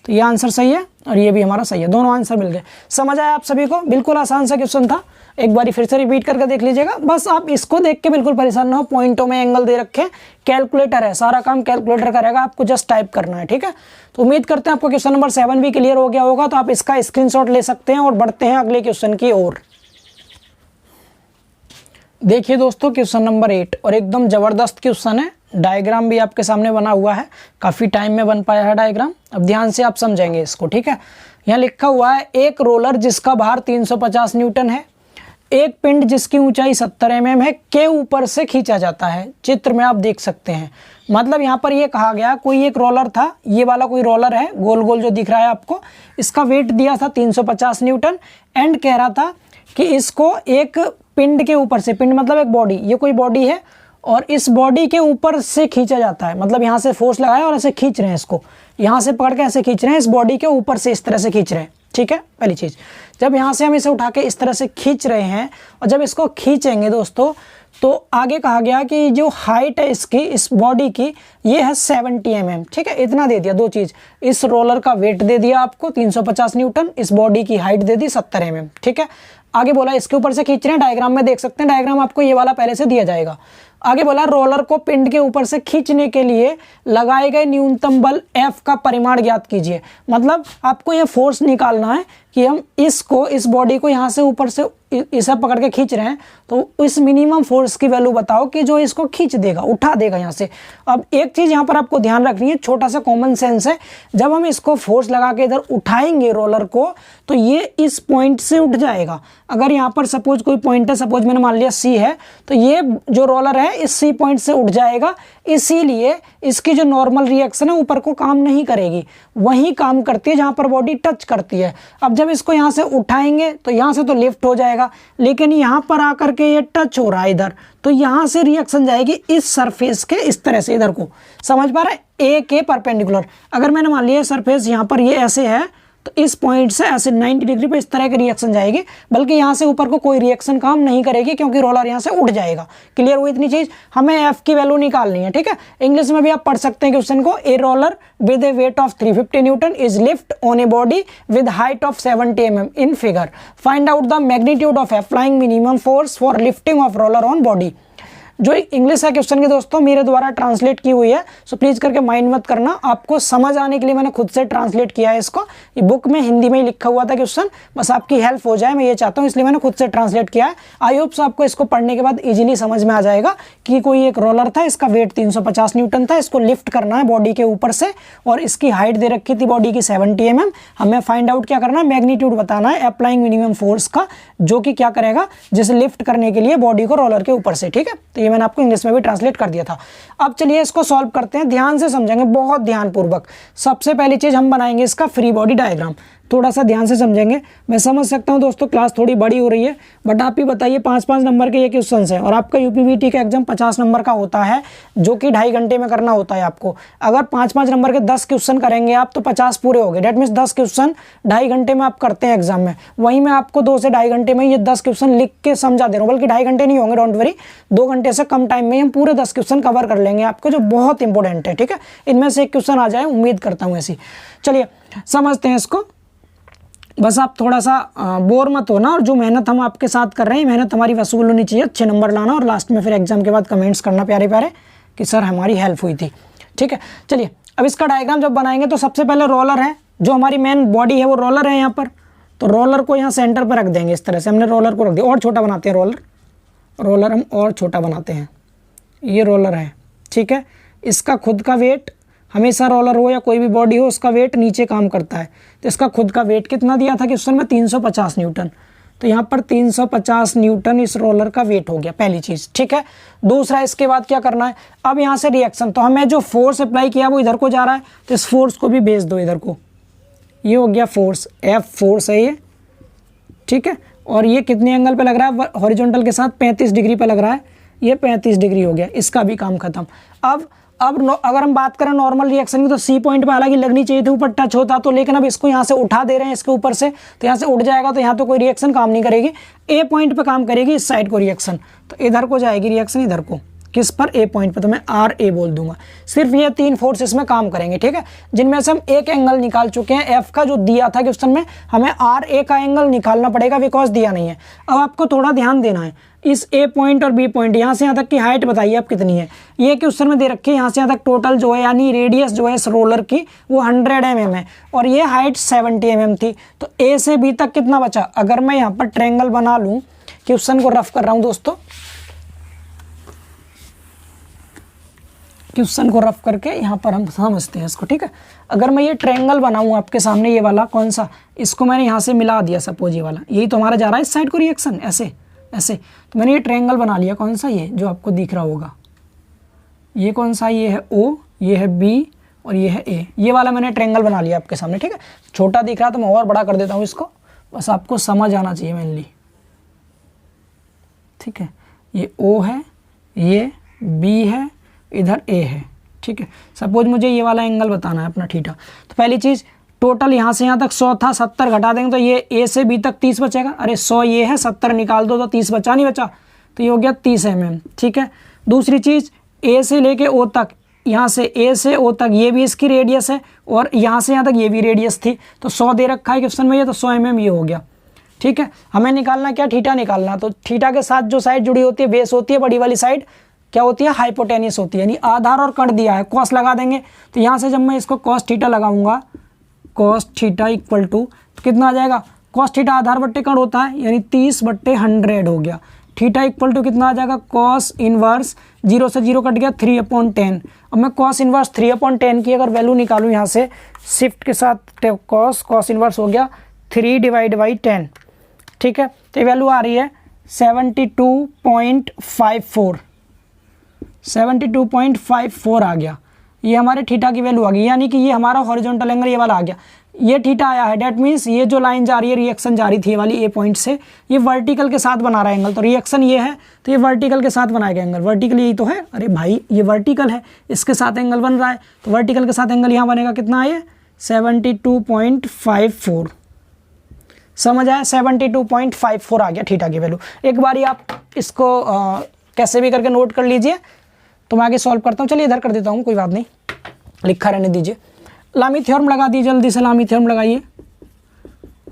तो ये आंसर सही है और ये भी हमारा सही है, दोनों आंसर मिल गए। समझ आया आप सभी को? बिल्कुल आसान सा क्वेश्चन था, एक बारी फिर से रिपीट करके देख लीजिएगा, बस आप इसको देख के बिल्कुल परेशान ना हो, पॉइंटों में एंगल दे रखे हैं, कैलकुलेटर है, सारा काम कैलकुलेटर करेगा, आपको जस्ट टाइप करना है, ठीक है। तो उम्मीद करते हैं आपको क्वेश्चन नंबर 7 भी क्लियर हो गया होगा, तो आप इसका स्क्रीनशॉट ले सकते हैं और बढ़ते हैं अगले क्वेश्चन की ओर। देखिए दोस्तों क्वेश्चन नंबर 8 और एकदम ज़बरदस्त क्वेश्चन है, डायग्राम भी आपके सामने बना हुआ है, काफ़ी टाइम में बन पाया है डायग्राम, अब ध्यान से आप समझेंगे इसको, ठीक है। यहाँ लिखा हुआ है एक रोलर जिसका भार 350 न्यूटन है, एक पिंड जिसकी ऊंचाई 70 mm है के ऊपर से खींचा जाता है, चित्र में आप देख सकते हैं। मतलब यहाँ पर ये कहा गया कोई एक रोलर था, ये वाला कोई रोलर है गोल गोल जो दिख रहा है आपको, इसका वेट दिया था 350 न्यूटन एंड कह रहा था कि इसको एक पिंड के ऊपर से, पिंड मतलब एक बॉडी, ये कोई बॉडी है और इस बॉडी के ऊपर से खींचा जाता है, मतलब यहाँ से फोर्स लगाया और ऐसे खींच रहे हैं इसको, यहाँ से पकड़ के ऐसे खींच रहे हैं, इस बॉडी के ऊपर से इस तरह से खींच रहे हैं, ठीक है। पहली चीज़, जब यहाँ से हम इसे उठा के इस तरह से खींच रहे हैं और जब इसको खींचेंगे दोस्तों, तो आगे कहा गया कि जो हाइट है इसकी, इस बॉडी की, ये है 70 mm, ठीक है। इतना दे दिया, दो चीज़, इस रोलर का वेट दे दिया आपको 350 न्यूटन, इस बॉडी की हाइट दे दी 70 mm, ठीक है। आगे बोला इसके ऊपर से खींच रहे हैं, डायग्राम में देख सकते हैं, डायग्राम आपको ये वाला पहले से दिया जाएगा। आगे बोला रोलर को पिंड के ऊपर से खींचने के लिए लगाए गए न्यूनतम बल F का परिमाण ज्ञात कीजिए। मतलब आपको ये फोर्स निकालना है कि हम इसको, इस बॉडी को यहाँ से ऊपर से इसे पकड़ के खींच रहे हैं, तो इस मिनिमम फोर्स की वैल्यू बताओ कि जो इसको खींच देगा, उठा देगा यहाँ से। अब एक चीज़ यहाँ पर आपको ध्यान रखनी है, छोटा सा कॉमन सेंस है, जब हम इसको फोर्स लगा के इधर उठाएंगे रोलर को, तो ये इस पॉइंट से उठ जाएगा। अगर यहाँ पर सपोज कोई पॉइंट है, सपोज मैंने मान लिया C है, तो ये जो रोलर है इस C पॉइंट से उठ जाएगा, इसीलिए इसकी जो नॉर्मल रिएक्शन है ऊपर को काम नहीं करेगी, वहीं काम करती है जहाँ पर बॉडी टच करती है। अब जब इसको यहाँ से उठाएंगे तो यहाँ से तो लिफ्ट हो जाएगा, लेकिन यहाँ पर आकर के ये टच हो रहा है इधर, तो यहाँ से रिएक्शन जाएगी इस सरफेस के इस तरह से इधर को, समझ पा रहे हैं, ए के परपेंडिकुलर। अगर मैंने मान लिया सरफेस यहाँ पर ये ऐसे है, तो इस पॉइंट से ऐसे 90 डिग्री पे इस तरह की रिएक्शन जाएगी, बल्कि यहाँ से ऊपर को कोई रिएक्शन काम नहीं करेगी क्योंकि रोलर यहाँ से उठ जाएगा। क्लियर हुई इतनी चीज? हमें एफ की वैल्यू निकालनी है, ठीक है। इंग्लिश में भी आप पढ़ सकते हैं क्वेश्चन को, a roller with A weight of 350 Newton is lift on a body with height of 70 mm in figure, find out the magnitude of applying minimum force for lifting of roller on body. जो इंग्लिश है क्वेश्चन की दोस्तों मेरे द्वारा ट्रांसलेट की हुई है, सो प्लीज करके माइंड मत करना, आपको समझ आने के लिए मैंने खुद से ट्रांसलेट किया है इसको। ये बुक में हिंदी में ही लिखा हुआ था क्वेश्चन, बस आपकी हेल्प हो जाए मैं ये चाहता हूँ, इसलिए मैंने खुद से ट्रांसलेट किया है। आई होप सो आपको इसको पढ़ने के बाद इजीली समझ में आ जाएगा कि कोई एक रोलर था, इसका वेट 350 न्यूटन था, इसको लिफ्ट करना है बॉडी के ऊपर से, और इसकी हाइट दे रखी थी बॉडी की 70 mm। हमें फाइंड आउट क्या करना है, मैग्नीट्यूड बताना है अप्लाइंग मिनिमम फोर्स का, जो कि क्या करेगा, जिसे लिफ्ट करने के लिए बॉडी को रोलर के ऊपर से, ठीक है। तो ये मैंने आपको इंग्लिश में भी ट्रांसलेट कर दिया था। अब चलिए इसको सॉल्व करते हैं, ध्यान से समझेंगे, बहुत ध्यानपूर्वक। सबसे पहली चीज हम बनाएंगे इसका फ्री बॉडी डायग्राम, थोड़ा सा ध्यान से समझेंगे। मैं समझ सकता हूं दोस्तों क्लास थोड़ी बड़ी हो रही है, बट आप ही बताइए 5-5 नंबर के ये क्वेश्चन हैं, और आपका यूपीवीटी का एग्जाम 50 नंबर का होता है, जो कि 2.5 घंटे में करना होता है आपको। अगर 5-5 नंबर के 10 क्वेश्चन करेंगे आप तो 50 पूरे हो गए, डेट मीन्स 10 क्वेश्चन 2.5 घंटे में आप करते हैं एग्जाम में। वहीं मैं आपको 2 से 2.5 घंटे में ये 10 क्वेश्चन लिख के समझा दे रहा हूँ, बल्कि 2.5 घंटे नहीं होंगे, डोंट वरी, 2 घंटे से कम टाइम में हम पूरे 10 क्वेश्चन कवर कर लेंगे आपको, जो बहुत इंपॉर्टेंट है, ठीक है। इनमें से एक क्वेश्चन आ जाए, उम्मीद करता हूँ ऐसी। चलिए समझते हैं इसको, बस आप थोड़ा सा बोर मत होना, और जो मेहनत हम आपके साथ कर रहे हैं, मेहनत हमारी वसूल होनी चाहिए, अच्छे नंबर लाना, और लास्ट में फिर एग्जाम के बाद कमेंट्स करना प्यारे प्यारे कि सर हमारी हेल्प हुई थी, ठीक है। चलिए अब इसका डायग्राम जब बनाएंगे तो सबसे पहले रोलर है, जो हमारी मेन बॉडी है वो रोलर है यहाँ पर, तो रोलर को यहाँ सेंटर पर रख देंगे इस तरह से, हमने रोलर को रख दिया, और छोटा बनाते हैं रोलर हम और छोटा बनाते हैं, ये रोलर है, ठीक है। इसका खुद का वेट हमेशा रोलर हो या कोई भी बॉडी हो उसका वेट नीचे काम करता है। तो इसका खुद का वेट कितना दिया था क्वेश्चन में, 350 न्यूटन। तो यहाँ पर 350 न्यूटन इस रोलर का वेट हो गया, पहली चीज़, ठीक है। दूसरा, इसके बाद क्या करना है, अब यहाँ से रिएक्शन, तो हमें जो फोर्स अप्लाई किया वो इधर को जा रहा है, तो इस फोर्स को भी भेज दो इधर को। ये हो गया फोर्स, एफ फोर्स है ये, ठीक है। और ये कितने एंगल पे लग रहा है, हॉरिजॉन्टल के साथ 35 डिग्री पे लग रहा है, ये 35 डिग्री हो गया, इसका भी काम खत्म। अब अगर हम बात करें नॉर्मल रिएक्शन की, तो सी पॉइंट पे हालांकि लगनी चाहिए थी, ऊपर टच होता तो, लेकिन अब इसको यहाँ से उठा दे रहे हैं इसके ऊपर से, तो यहाँ से उठ जाएगा, तो यहाँ तो कोई रिएक्शन काम नहीं करेगी, ए पॉइंट पे काम करेगी इस साइड को रिएक्शन। तो इधर को जाएगी रिएक्शन, इधर को, किस पर, ए पॉइंट पे, तो मैं आर ए बोल दूंगा। सिर्फ ये 3 फोर्स इसमें काम करेंगे, ठीक है, जिनमें से हम एक एंगल निकाल चुके हैं, एफ का जो दिया था क्वेश्चन में, हमें आर ए का एंगल निकालना पड़ेगा बिकॉज दिया नहीं है। अब आपको थोड़ा ध्यान देना है, इस ए पॉइंट और बी पॉइंट, यहाँ से यहाँ तक की हाइट बताइए आप कितनी है, ये क्वेश्चन में दे रखी है, यहाँ से यहाँ तक टोटल जो है यानी रेडियस जो है इस रोलर की वो 100 mm है, और ये हाइट 70 mm थी। तो ए से बी तक कितना बचा, अगर मैं यहाँ पर ट्रायंगल बना लूँ, क्वेश्चन को रफ कर रहा हूँ दोस्तों, क्वेश्चन को रफ करके यहाँ पर हम समझते हैं इसको, ठीक है। अगर मैं ये ट्रायंगल बनाऊँ आपके सामने, ये वाला कौन सा, इसको मैंने यहाँ से मिला दिया, सपोज ये वाला, यही तो हमारा जा रहा है इस साइड को रिएक्शन, ऐसे ऐसे, तो मैंने ये ट्रायंगल बना लिया, कौन सा, ये जो आपको दिख रहा होगा, ये कौन सा, ये है ओ, ये है बी और ये है ए, ये वाला मैंने ट्रायंगल बना लिया आपके सामने, ठीक है। छोटा दिख रहा तो मैं और बड़ा कर देता हूँ इसको, बस आपको समझ आना चाहिए मेनली, ठीक है। ये ओ है, ये बी है, इधर ए है, ठीक है। सपोज मुझे ये वाला एंगल बताना है अपना थीटा, तो पहली चीज़ टोटल यहाँ से यहाँ तक 100 था, 70 घटा देंगे तो ये ए से बी तक 30 बचेगा, अरे 100 ये है, 70 निकाल दो तो 30 बचा, नहीं बचा, तो ये हो गया 30 mm, ठीक है। दूसरी चीज़, ए से लेके ओ तक, यहाँ से ए से ओ तक ये भी इसकी रेडियस है, और यहाँ से यहाँ तक ये भी रेडियस थी, तो 100 दे रखा है क्वेश्चन में, ये तो 100 mm ये हो गया, ठीक है। हमें निकालना क्या, थीटा निकालना, तो थीटा के साथ जो साइड जुड़ी होती है, बेस होती है, बड़ी वाली साइड क्या होती है, हाइपोटेनियस होती है, यानी आधार और कण दिया है, कॉस लगा देंगे, तो यहाँ से जब मैं इसको कॉस थीटा लगाऊंगा, कॉस थीटा इक्वल टू, तो कितना आ जाएगा, कॉस थीटा आधार बट्टे कण होता है, यानी 30/100 हो गया, थीटा इक्वल टू कितना आ जाएगा, कॉस इनवर्स, 0 से 0 कट गया, 3/10। अब मैं कॉस इनवर्स 3/10 की अगर वैल्यू निकालूँ यहाँ से, शिफ्ट के साथ कॉस इनवर्स हो गया 3/10, ठीक है। तो ये वैल्यू आ रही है 72.54, 72.54 आ गया, ये हमारे थीटा की वैल्यू आ गई, यानी कि ये हमारा हॉरिजॉन्टल एंगल ये वाला आ गया, ये थीटा आया है, डेट मीन्स ये जो लाइन जा रही है, रिएक्शन जा रही थी ये वाली ए पॉइंट से, ये वर्टिकल के साथ बना रहा है एंगल, तो रिएक्शन ये है, तो ये वर्टिकल के साथ बनाएगा एंगल, वर्टिकल यही तो है, अरे भाई ये वर्टिकल है, इसके साथ एंगल बन रहा है, तो वर्टिकल के साथ एंगल यहाँ बनेगा, कितना है 72.54, समझ आया, 72.54 आ गया थीटा की वैल्यू। एक बारी आप इसको कैसे भी करके नोट कर लीजिए, तो मैं आगे सॉल्व करता हूँ, चलिए इधर कर देता हूँ, कोई बात नहीं, लिखा रहने दीजिए। लामी थ्योरम लगा दीजिए, जल्दी से लामी थ्योरम लगाइए,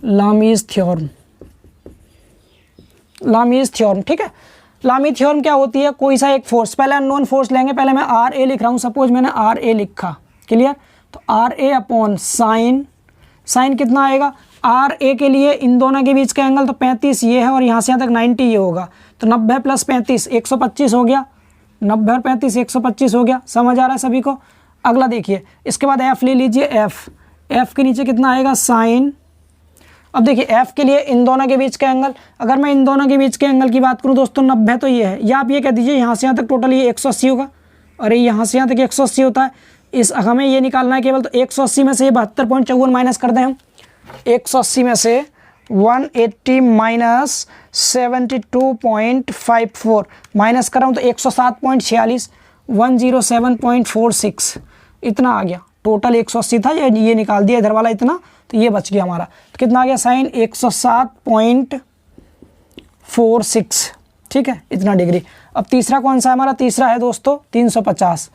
लामीज थ्योरम, लामीज थ्योरम, ठीक है। लामी थ्योरम क्या होती है, कोई सा एक फोर्स, पहले अननोन फोर्स लेंगे, पहले मैं आर ए लिख रहा हूँ, सपोज मैंने आर ए लिखा, क्लियर, तो R A upon sine, sine कितना आएगा, आर ए के लिए इन दोनों के बीच का एंगल तो 35 ये है, और यहाँ से यहाँ तक 90 ये होगा, तो 90 + 35 125 हो गया, 90 और 35 125 हो गया, समझ आ रहा है सभी को। अगला देखिए, इसके बाद एफ ले लीजिए, एफ के नीचे कितना आएगा, साइन। अब देखिए एफ के लिए इन दोनों के बीच का एंगल, अगर मैं इन दोनों के बीच के एंगल की बात करूं दोस्तों, 90 तो ये है, या आप ये कह दीजिए यहाँ से यहाँ तक टोटल ये 180 होगा, अरे यहाँ से यहाँ तक 180 होता है, इस हमें ये निकालना है केवल, तो 180 में से ये 72.54 माइनस कर दें हम, 180 में से 180 माइनस 72.54 माइनस कर रहा हूँ, तो 107.46, 107.46 इतना आ गया, टोटल 180 था, ये निकाल दिया इधर वाला इतना, तो ये बच गया हमारा, तो कितना आ गया साइन 107.46, ठीक है, इतना डिग्री। अब तीसरा कौन सा है हमारा, तीसरा है दोस्तों 350,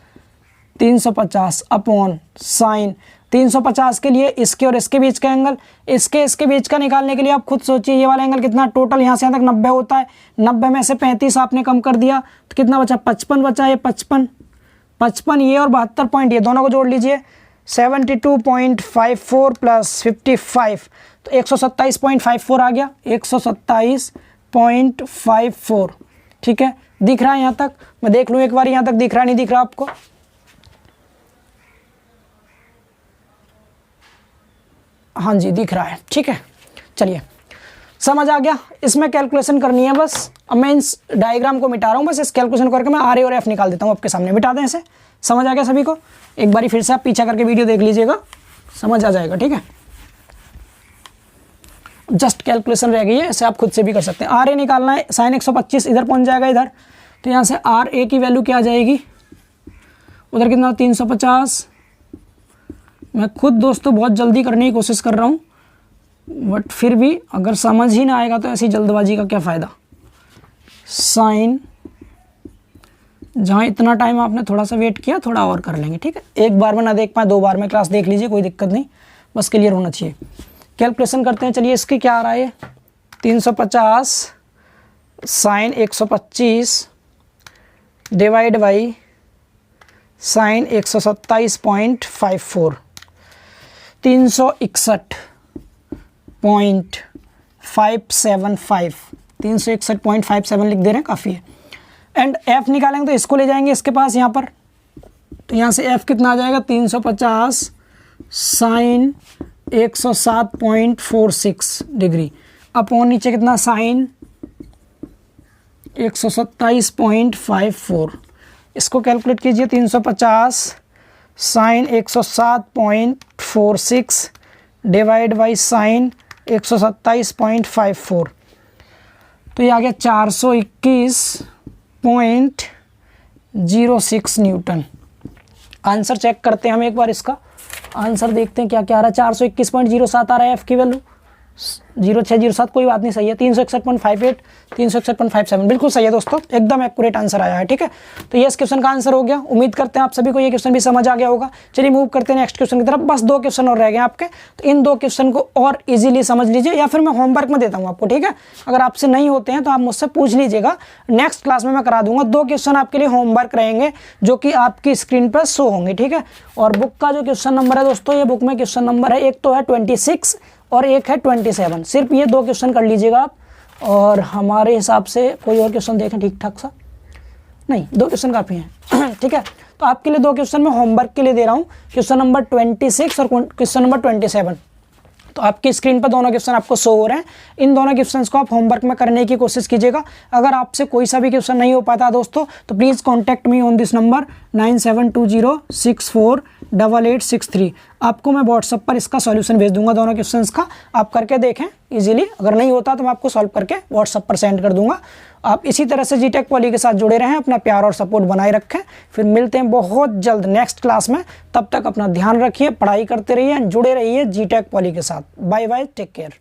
350 अपॉन साइन, 350 के लिए इसके और इसके बीच का एंगल, इसके बीच का निकालने के लिए आप खुद सोचिए, ये वाला एंगल कितना, टोटल यहाँ से यहाँ तक 90 होता है, 90 में से 35 आपने कम कर दिया, तो कितना बचा, 55 बचा, ये 55 ये और 72 पॉइंट ये दोनों को जोड़ लीजिए, 72.54 + 55, तो 127.54 आ गया, 127.54, ठीक है। दिख रहा है यहाँ तक, मैं देख लूँ एक बार, यहाँ तक दिख रहा नहीं दिख रहा आपको, हाँ जी दिख रहा है, ठीक है। चलिए समझ आ गया, इसमें कैलकुलेशन करनी है बस। अब मैं इस डायग्राम को मिटा रहा हूँ, बस इस कैलकुलेशन करके मैं आर ए और एफ निकाल देता हूँ आपके सामने। मिटा दें इसे। समझ आ गया सभी को? एक बारी फिर से आप पीछे करके वीडियो देख लीजिएगा, समझ आ जाएगा, ठीक है। जस्ट कैलकुलेशन रह गई है, इसे आप खुद से भी कर सकते हैं। आर ए निकालना है, साइन 125 इधर पहुँच जाएगा इधर, तो यहाँ से आर ए की वैल्यू क्या आ जाएगी, उधर कितना 350। मैं खुद दोस्तों बहुत जल्दी करने की कोशिश कर रहा हूँ, बट फिर भी अगर समझ ही ना आएगा तो ऐसी जल्दबाजी का क्या फ़ायदा। साइन, जहाँ इतना टाइम आपने थोड़ा सा वेट किया, थोड़ा और कर लेंगे, ठीक है। एक बार में ना देख पाए, 2 बार में क्लास देख लीजिए, कोई दिक्कत नहीं, बस क्लियर होना चाहिए। कैलकुलेशन करते हैं। चलिए इसकी क्या आ रहा है, 350 साइन 125 डिवाइड बाई साइन 127.54, 361.575, 361.57 लिख दे रहे हैं, काफ़ी है। एंड एफ निकालेंगे तो इसको ले जाएंगे इसके पास यहाँ पर, तो यहाँ से एफ कितना आ जाएगा, 350 साइन 107.46 डिग्री अपॉन नीचे कितना साइन 127.54। इसको कैलकुलेट कीजिए, 350 साइन 107.46 डिवाइड बाई साइन 127.54, तो ये आ गया 421.06 न्यूटन। आंसर चेक करते हैं हम एक बार, इसका आंसर देखते हैं क्या क्या आ रहा है। 421.07 आ रहा है एफ की वैल्यू, 0607 कोई बात नहीं, सही है। 361.58, 361.57 बिल्कुल सही है दोस्तों, एकदम एक्यूरेट आंसर आया है, ठीक है। तो ये इस क्वेश्चन का आंसर हो गया। उम्मीद करते हैं आप सभी को ये क्वेश्चन भी समझ आ गया होगा। चलिए मूव करते हैं नेक्स्ट क्वेश्चन की तरफ। बस 2 क्वेश्चन और रह गए आपके, तो इन 2 क्वेश्चन को और इजीली समझ लीजिए, या फिर मैं होमवर्क में देता हूँ आपको, ठीक है। अगर आपसे नहीं होते हैं तो आप मुझसे पूछ लीजिएगा, नेक्स्ट क्लास में मैं करा दूंगा। 2 क्वेश्चन आपके लिए होमवर्क रहेंगे जो कि आपकी स्क्रीन पर शो होंगे, ठीक है। और बुक का जो क्वेश्चन नंबर है दोस्तों, ये बुक में क्वेश्चन नंबर है, एक तो है 26 और एक है 27। सिर्फ ये 2 क्वेश्चन कर लीजिएगा आप, और हमारे हिसाब से कोई और क्वेश्चन देखें ठीक ठाक सा, नहीं 2 क्वेश्चन काफ़ी हैं ठीक है। तो आपके लिए 2 क्वेश्चन मैं होमवर्क के लिए दे रहा हूँ, क्वेश्चन नंबर 26 और क्वेश्चन नंबर 27। तो आपकी स्क्रीन पर दोनों क्वेश्चन आपको शो हो रहे हैं। इन दोनों क्वेश्चंस को आप होमवर्क में करने की कोशिश कीजिएगा। अगर आपसे कोई सा भी क्वेश्चन नहीं हो पाता दोस्तों, तो please contact me on this number 9720648863। आपको मैं व्हाट्सअप पर इसका सॉल्यूशन भेज दूंगा, दोनों क्वेश्चंस का। आप करके देखें इजीली, अगर नहीं होता तो मैं आपको सॉल्व करके व्हाट्सअप पर सेंड कर दूंगा। आप इसी तरह से जीटेक पॉली के साथ जुड़े रहें, अपना प्यार और सपोर्ट बनाए रखें। फिर मिलते हैं बहुत जल्द नेक्स्ट क्लास में। तब तक अपना ध्यान रखिए, पढ़ाई करते रहिए, जुड़े रहिए जीटेक पॉली के साथ। Bye bye, take care.